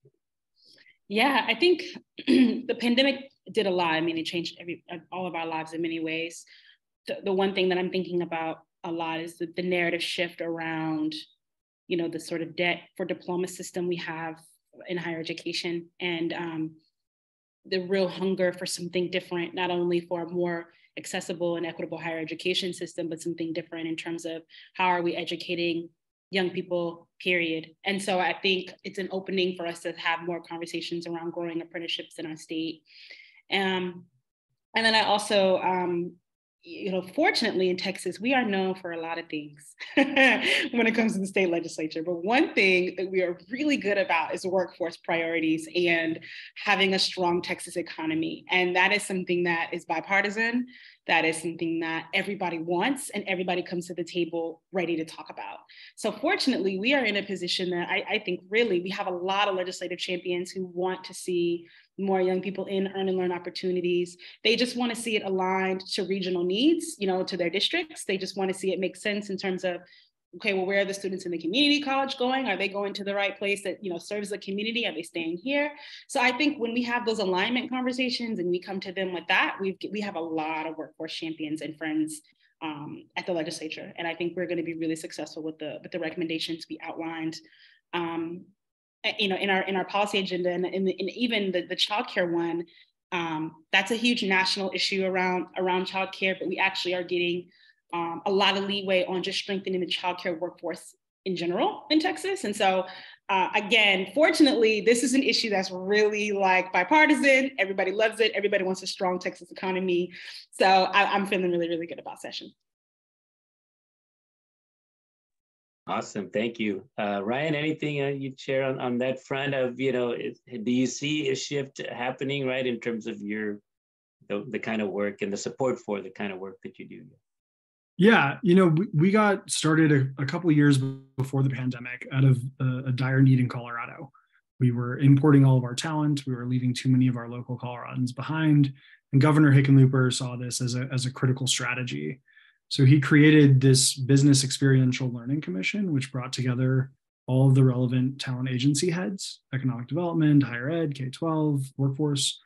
Yeah, I think the pandemic did a lot. I mean, it changed all of our lives in many ways. The one thing that I'm thinking about a lot is the narrative shift around, the sort of debt for diploma system we have in higher education, and the real hunger for something different, not only for a more accessible and equitable higher education system, but something different in terms of how are we educating young people, period. And so I think it's an opening for us to have more conversations around growing apprenticeships in our state. And then I also, fortunately in Texas, we are known for a lot of things when it comes to the state legislature. But one thing that we are really good about is workforce priorities and having a strong Texas economy. And that is something that is bipartisan. That is something that everybody wants and everybody comes to the table ready to talk about. So fortunately, we are in a position that I think really we have a lot of legislative champions who want to see more young people in earn and learn opportunities. They just want to see it aligned to regional needs, to their districts. They just want to see it make sense in terms of, okay, well, where are the students in the community college going? Are they going to the right place that, serves the community? Are they staying here? So I think when we have those alignment conversations and we come to them with that, we have a lot of workforce champions and friends at the legislature. And I think we're going to be really successful with the recommendations we outlined in our policy agenda, and even the childcare one. That's a huge national issue around childcare, but we actually are getting a lot of leeway on just strengthening the childcare workforce in general in Texas. And so again, fortunately, this is an issue that's really like bipartisan. Everybody loves it. Everybody wants a strong Texas economy. So I'm feeling really, really good about session. Awesome, thank you. Ryan, anything you'd share on that front of, you know, do you see a shift happening, right, in terms of the kind of work and the support for the kind of work that you do? Yeah, you know, we got started a couple of years before the pandemic out of a dire need in Colorado. We were importing all of our talent. We were leaving too many of our local Coloradans behind. And Governor Hickenlooper saw this as a critical strategy. So he created this Business Experiential Learning Commission, which brought together all of the relevant talent agency heads, economic development, higher ed, K-12, workforce,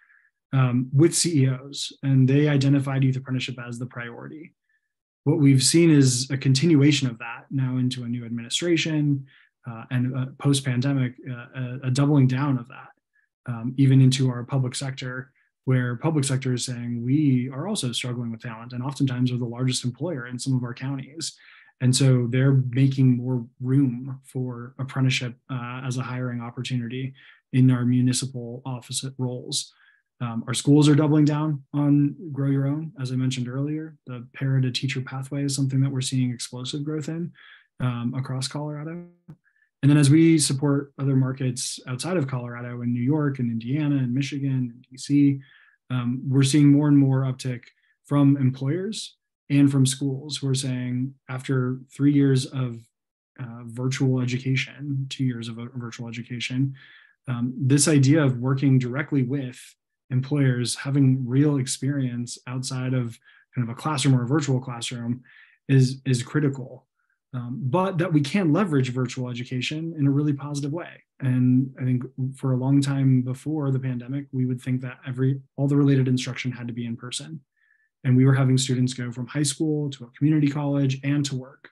with CEOs. And they identified youth apprenticeship as the priority. What we've seen is a continuation of that now into a new administration and post-pandemic, a doubling down of that, even into our public sector, where public sector is saying we are also struggling with talent and oftentimes are the largest employer in some of our counties. And so they're making more room for apprenticeship as a hiring opportunity in our municipal office roles. Our schools are doubling down on Grow Your Own. As I mentioned earlier, the para to teacher pathway is something that we're seeing explosive growth in across Colorado. And then as we support other markets outside of Colorado in New York and Indiana and Michigan and DC, we're seeing more and more uptick from employers and from schools who are saying after 3 years of virtual education, 2 years of virtual education, this idea of working directly with employers, having real experience outside of kind of a classroom or a virtual classroom is critical. But that we can leverage virtual education in a really positive way. And I think for a long time before the pandemic, we would think that all the related instruction had to be in person. And we were having students go from high school to a community college and to work.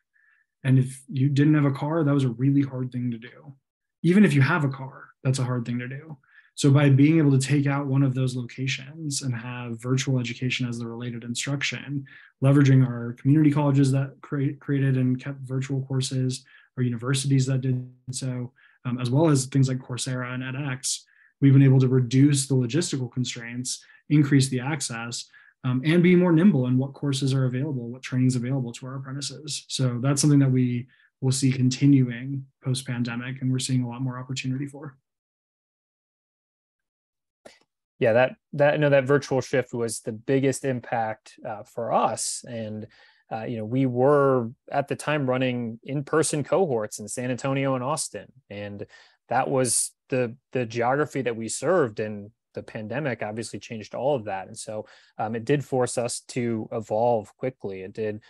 And if you didn't have a car, that was a really hard thing to do. Even if you have a car, that's a hard thing to do. So by being able to take out one of those locations and have virtual education as the related instruction, leveraging our community colleges that created and kept virtual courses, our universities that did so, as well as things like Coursera and edX, we've been able to reduce the logistical constraints, increase the access, and be more nimble in what courses are available, what training is available to our apprentices. So that's something that we will see continuing post-pandemic, and we're seeing a lot more opportunity for. Yeah, that virtual shift was the biggest impact for us. And, we were at the time running in-person cohorts in San Antonio and Austin. And that was the geography that we served. And the pandemic obviously changed all of that. And so it did force us to evolve quickly. It did.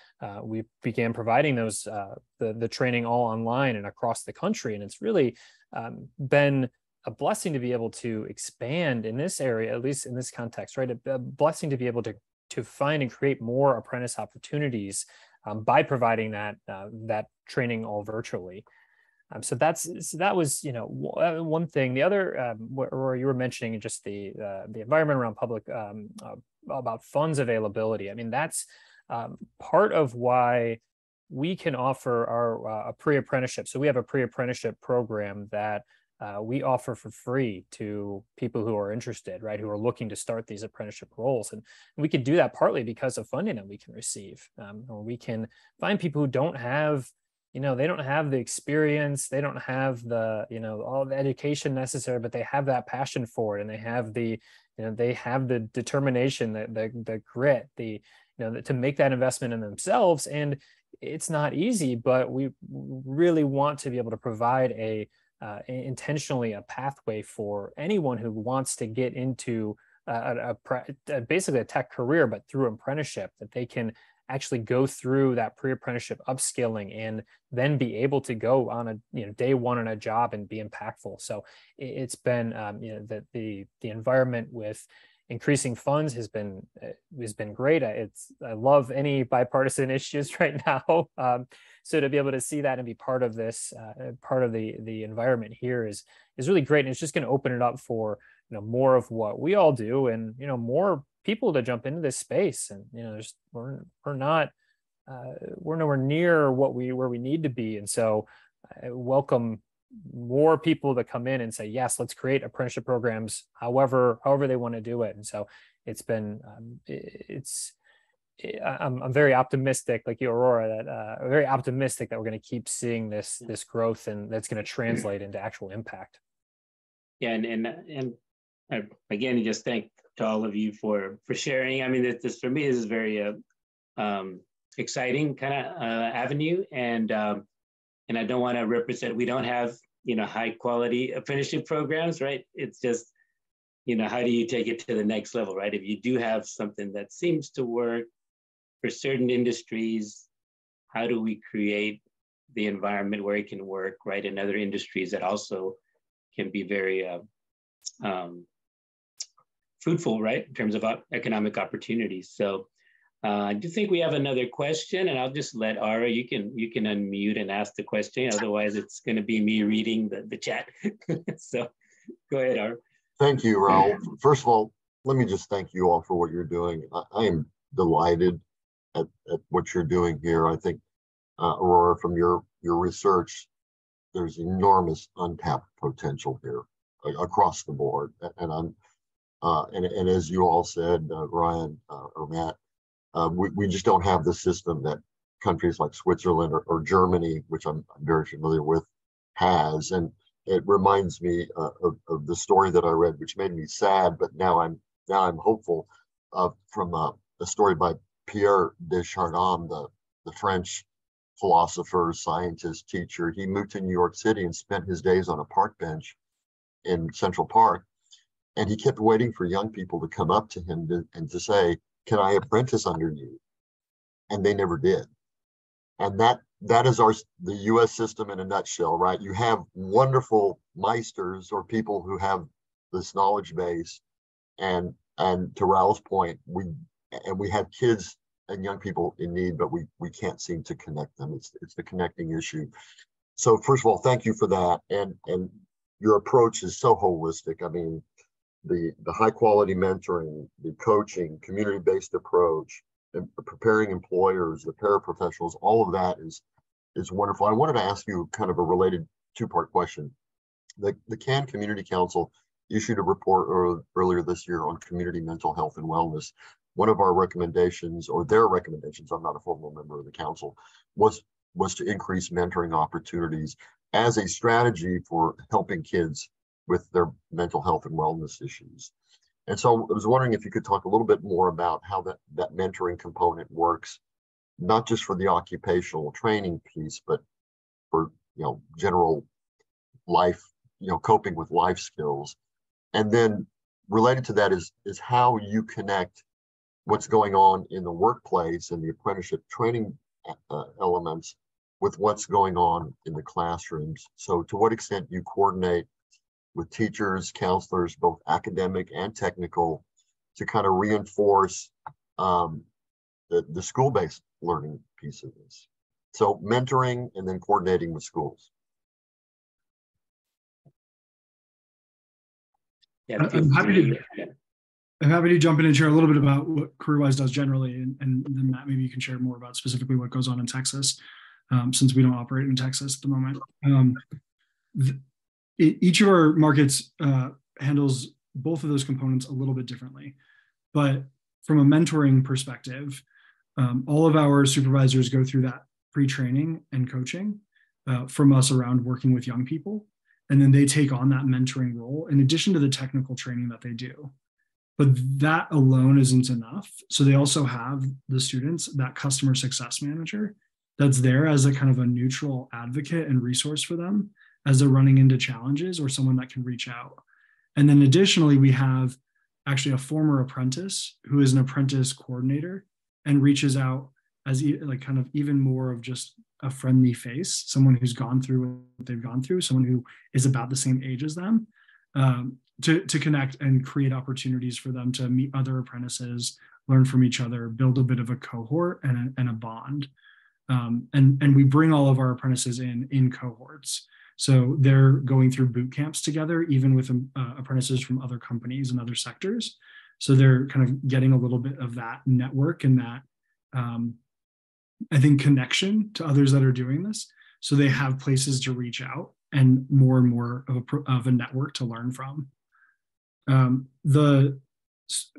We began providing those, the training all online and across the country. And it's really been a blessing to be able to expand in this area, at least in this context, right? A blessing to be able to find and create more apprentice opportunities by providing that training all virtually. So that was one thing. The other, where you were mentioning just the environment around public about funds availability. I mean, that's part of why we can offer our a pre-apprenticeship. So we have a pre-apprenticeship program that we offer for free to people who are interested, right, who are looking to start these apprenticeship roles. And we can do that partly because of funding that we can receive, or we can find people who don't have, they don't have the experience, they don't have the, all the education necessary, but they have that passion for it, and they have the, they have the determination, the grit, to make that investment in themselves. And it's not easy, but we really want to be able to provide intentionally a pathway for anyone who wants to get into basically a tech career, but through apprenticeship, that they can actually go through that pre-apprenticeship upskilling and then be able to go on a day one on a job and be impactful. So it's been that the environment with increasing funds has been great. I love any bipartisan issues right now. So to be able to see that and be part of this, part of the environment here is really great. And it's just going to open it up for more of what we all do, and more people to jump into this space. And we're nowhere near where we need to be. And so I welcome more people to come in and say, yes, let's create apprenticeship programs however they want to do it. And so it's been I'm very optimistic, like you, Aurora, that very optimistic that we're going to keep seeing this growth, and that's going to translate into actual impact. Yeah, and again, just thank to all of you for sharing. I mean, this for me, this is very exciting kind of avenue, and I don't want to represent. We don't have high quality apprenticeship programs, right? It's just how do you take it to the next level, right? If you do have something that seems to work for certain industries, how do we create the environment where it can work, right, in other industries that also can be very fruitful, right, in terms of economic opportunities. So I do think we have another question, and I'll just let Aura, you can unmute and ask the question. Otherwise, it's going to be me reading the chat. So go ahead, Aura. Thank you, Raul. First of all, let me just thank you all for what you're doing. I am delighted at what you're doing here. I think, Aurora, from your research, there's enormous untapped potential here across the board. And I'm and as you all said, Ryan or Matt, we just don't have the system that countries like Switzerland or Germany, which I'm very familiar with, has. And it reminds me of the story that I read, which made me sad, but now I'm hopeful, from a story by Pierre de Chardin, the French philosopher, scientist, teacher. He moved to New York City and spent his days on a park bench in Central Park. And he kept waiting for young people to come up to him and to say, "Can I apprentice under you?" And they never did. And that is the U.S. system in a nutshell, right? You have wonderful meisters or people who have this knowledge base, and to Raul's point, we have kids and young people in need, but we can't seem to connect them. It's the connecting issue. So first of all, thank you for that, and your approach is so holistic. I mean, the high quality mentoring, the coaching, community-based approach, and preparing employers, the paraprofessionals, all of that is wonderful. I wanted to ask you kind of a related two-part question. The Cannes Community Council issued a report earlier this year on community mental health and wellness. One of our recommendations, or their recommendations, I'm not a formal member of the council, was to increase mentoring opportunities as a strategy for helping kids with their mental health and wellness issues. And so I was wondering if you could talk a little bit more about how that mentoring component works, not just for the occupational training piece, but for general life, coping with life skills. And then related to that is how you connect what's going on in the workplace and the apprenticeship training elements with what's going on in the classrooms. So to what extent you coordinate with teachers, counselors, both academic and technical, to kind of reinforce the school-based learning piece of this. So mentoring and then coordinating with schools. Yeah, I'm happy to jump in and share a little bit about what CareerWise does generally, and then Matt, maybe you can share more about specifically what goes on in Texas, since we don't operate in Texas at the moment. Each of our markets handles both of those components a little bit differently. But from a mentoring perspective, all of our supervisors go through that pre-training and coaching from us around working with young people. And then they take on that mentoring role in addition to the technical training that they do. But that alone isn't enough. So they also have the students, that customer success manager, that's there as a kind of a neutral advocate and resource for them as they're running into challenges, or someone that can reach out. And then additionally, we have actually a former apprentice who is an apprentice coordinator and reaches out as kind of even more of just a friendly face, someone who's gone through what they've gone through, someone who is about the same age as them, to connect and create opportunities for them to meet other apprentices, learn from each other, build a bit of a cohort and a bond. And we bring all of our apprentices in cohorts. So they're going through boot camps together, even with apprentices from other companies and other sectors. So they're kind of getting a little bit of that network and that, I think, connection to others that are doing this. So they have places to reach out and more of a network to learn from. The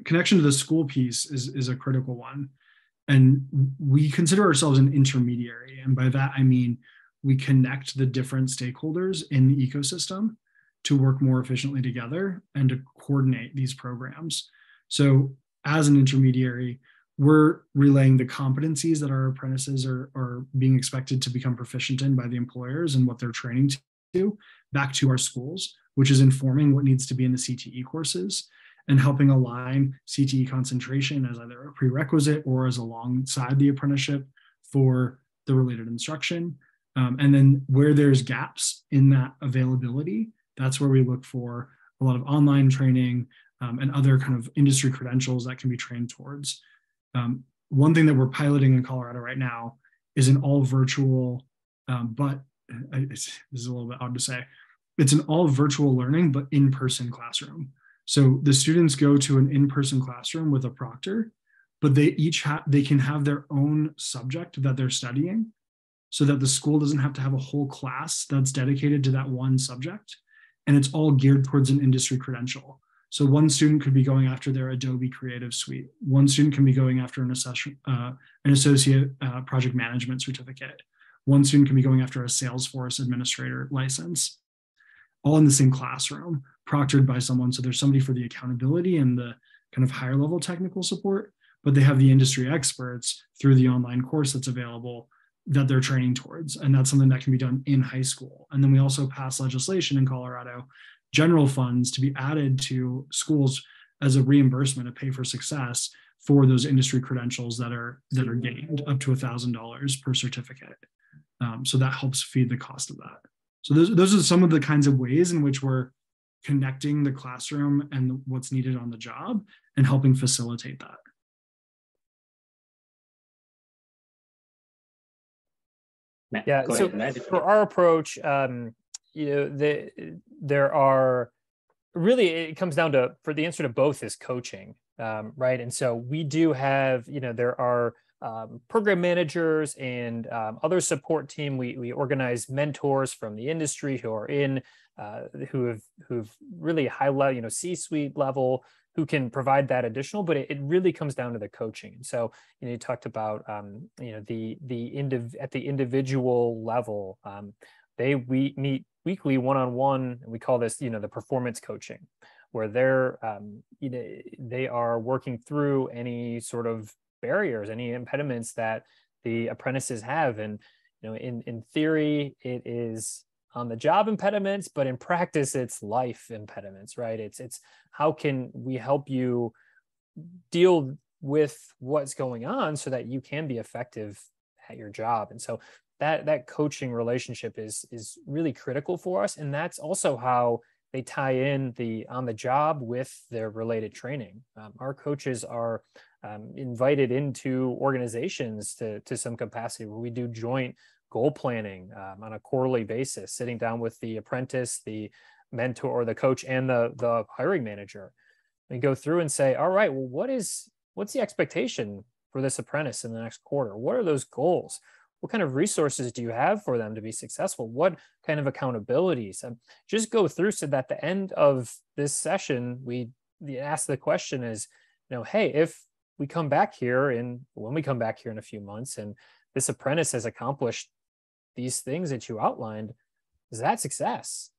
connection to the school piece is a critical one. And we consider ourselves an intermediary. And by that, I mean, we connect the different stakeholders in the ecosystem to work more efficiently together and to coordinate these programs. So as an intermediary, we're relaying the competencies that our apprentices are being expected to become proficient in by the employers and what they're training to back to our schools, which is informing what needs to be in the CTE courses and helping align CTE concentration as either a prerequisite or as alongside the apprenticeship for the related instruction. And then where there's gaps in that availability, that's where we look for a lot of online training and other kind of industry credentials that can be trained towards. One thing that we're piloting in Colorado right now is an all virtual, this is a little bit odd to say, it's an all virtual learning, but in-person classroom. So the students go to an in-person classroom with a proctor, but they can have their own subject that they're studying so that the school doesn't have to have a whole class that's dedicated to that one subject. And it's all geared towards an industry credential. So one student could be going after their Adobe Creative Suite. One student can be going after an associate project management certificate. One student can be going after a Salesforce administrator license, all in the same classroom, proctored by someone. So there's somebody for the accountability and the kind of higher level technical support, but they have the industry experts through the online course that's available that they're training towards. And that's something that can be done in high school. And then we also passed legislation in Colorado, general funds to be added to schools as a reimbursement, a pay for success for those industry credentials that are gained up to $1,000 per certificate. So that helps feed the cost of that. So those are some of the kinds of ways in which we're connecting the classroom and what's needed on the job and helping facilitate that. Yeah, so for our approach, there are really, it comes down to, for the answer to both is coaching, right? And so we do have, there are program managers and other support team. We organize mentors from the industry who are in, who've really high level, C-suite level, who can provide that additional, but it really comes down to the coaching. And so, you talked about, at the individual level, we meet weekly one-on-one, and we call this, the performance coaching, where they're, they are working through any sort of barriers, any impediments that the apprentices have. And, in theory, it is on the job impediments, but in practice, it's life impediments, right? It's how can we help you deal with what's going on so that you can be effective at your job. And so that coaching relationship is really critical for us. And that's also how they tie in the on the job with their related training. Our coaches are invited into organizations to some capacity where we do joint goal planning on a quarterly basis, sitting down with the apprentice, the mentor, or the coach, and the hiring manager. We go through and say, all right, well, what's the expectation for this apprentice in the next quarter? What are those goals? What kind of resources do you have for them to be successful? What kind of accountabilities? Just go through so that at the end of this session, we ask the question is, hey, if we come back here when we come back here in a few months and this apprentice has accomplished these things that you outlined, is that success,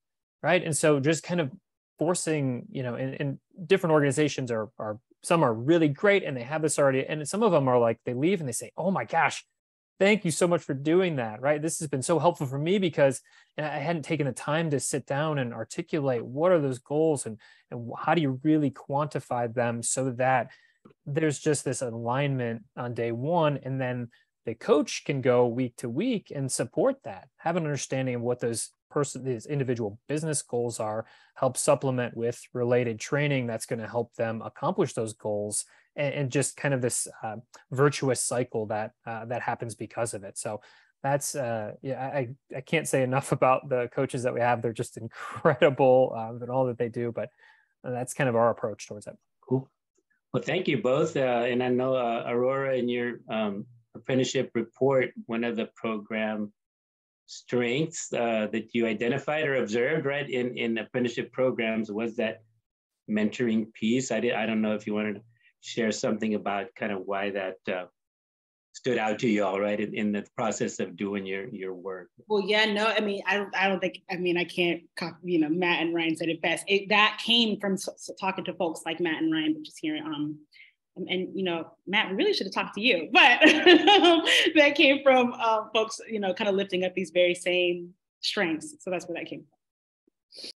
right? And so just kind of forcing, in different organizations are some are really great and they have this already, and some of them are like, they leave and they say, oh my gosh, thank you so much for doing that, right? This has been so helpful for me because I hadn't taken the time to sit down and articulate what are those goals and how do you really quantify them so that there's just this alignment on day one, and then the coach can go week to week and support that, have an understanding of what those individual business goals are, help supplement with related training that's going to help them accomplish those goals, and just kind of this virtuous cycle that happens because of it. So that's yeah, I can't say enough about the coaches that we have. They're just incredible in all that they do, but that's kind of our approach towards it. Cool. Well, thank you both. And I know Aurora, in your apprenticeship report, one of the program strengths that you identified or observed, right, in apprenticeship programs was that mentoring piece. I don't know if you wanted to share something about kind of why that stood out to you all, right, in the process of doing your work. Well, yeah, no, I mean, I don't think, I mean, I can't, you know, Matt and Ryan said it best. That came from talking to folks like Matt and Ryan, but just hearing, and, you know, Matt, we really should have talked to you, but that came from folks, you know, kind of lifting up these very same strengths. So that's where that came from.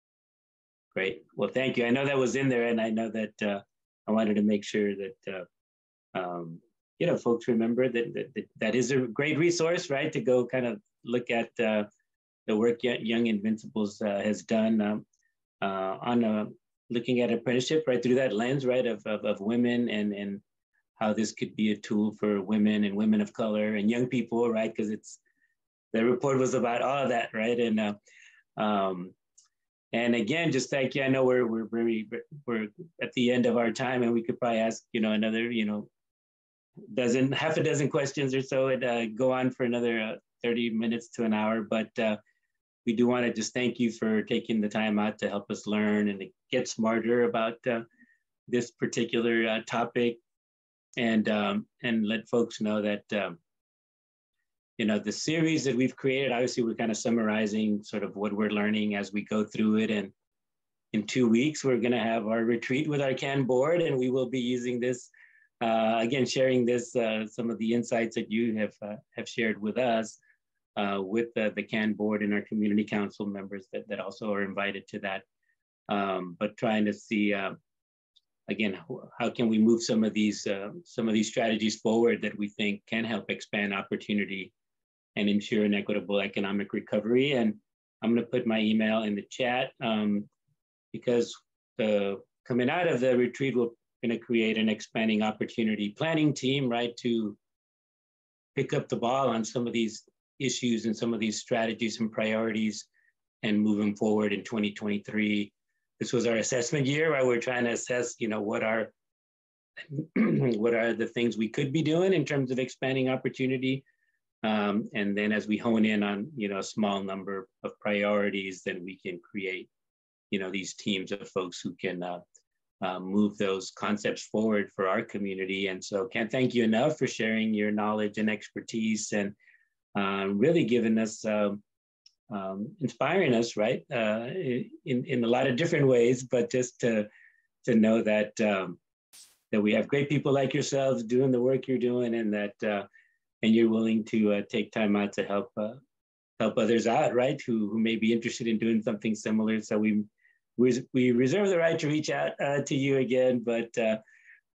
Great. Well, thank you. I know that was in there, and I know that I wanted to make sure that, you know, folks remember that is a great resource, right, to go kind of look at the work Young Invincibles has done on looking at apprenticeship, right, through that lens, right, of women and how this could be a tool for women and women of color and young people, right, because the report was about all of that, right, and again, just thank you. I know we're at the end of our time, and we could probably ask, you know, another, you know, half a dozen questions or so, and go on for another 30 minutes to an hour. But we do want to just thank you for taking the time out to help us learn and to get smarter about this particular topic, and let folks know that you know, the series that we've created, obviously we're kind of summarizing sort of what we're learning as we go through it. And in 2 weeks, we're going to have our retreat with our CAN board, and we will be using this, again, sharing this, some of the insights that you have shared with us with the CAN board and our community council members that also are invited to that. But trying to see, again, how can we move some of these strategies forward that we think can help expand opportunity and ensure an equitable economic recovery. And I'm going to put my email in the chat because coming out of the retreat, we're going to create an expanding opportunity planning team, right, to pick up the ball on some of these issues and some of these strategies and priorities and move them forward in 2023. This was our assessment year, right? We're trying to assess, you know, what are the things we could be doing in terms of expanding opportunity. And then as we hone in on, you know, a small number of priorities, then we can create, you know, these teams of folks who can move those concepts forward for our community. And so can't thank you enough for sharing your knowledge and expertise and really giving us, inspiring us, right, in a lot of different ways, but just to know that that we have great people like yourselves doing the work you're doing, and that and you're willing to take time out to help others out, right, who may be interested in doing something similar. So we reserve the right to reach out to you again, but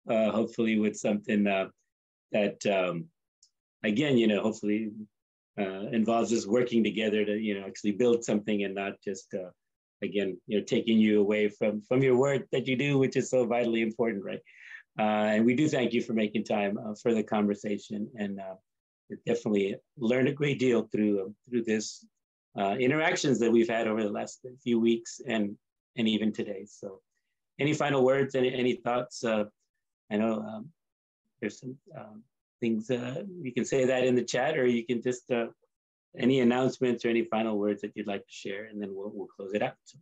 hopefully with something that again, you know, hopefully involves us working together to, you know, actually build something and not just again, you know, taking you away from your work that you do, which is so vitally important, right? And we do thank you for making time for the conversation, and definitely learned a great deal through this interactions that we've had over the last few weeks and even today. So any final words, any thoughts? I know there's some things you can say that in the chat, or you can just any announcements or any final words that you'd like to share, and then we'll close it out. So.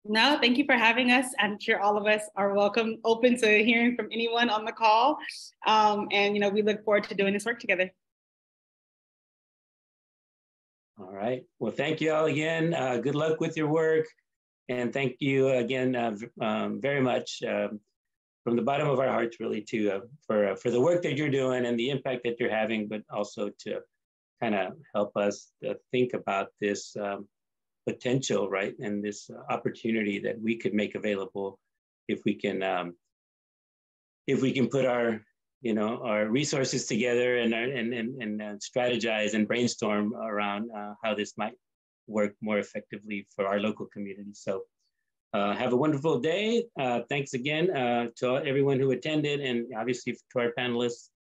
No, thank you for having us. I'm sure all of us are open to hearing from anyone on the call. And, you know, we look forward to doing this work together. All right. Well, thank you all again. Good luck with your work. And thank you again very much from the bottom of our hearts, really, for the work that you're doing and the impact that you're having, but also to kind of help us think about this potential, right, and this opportunity that we could make available if we can put our, you know, our resources together and strategize and brainstorm around how this might work more effectively for our local community. So have a wonderful day. Thanks again to everyone who attended, and obviously to our panelists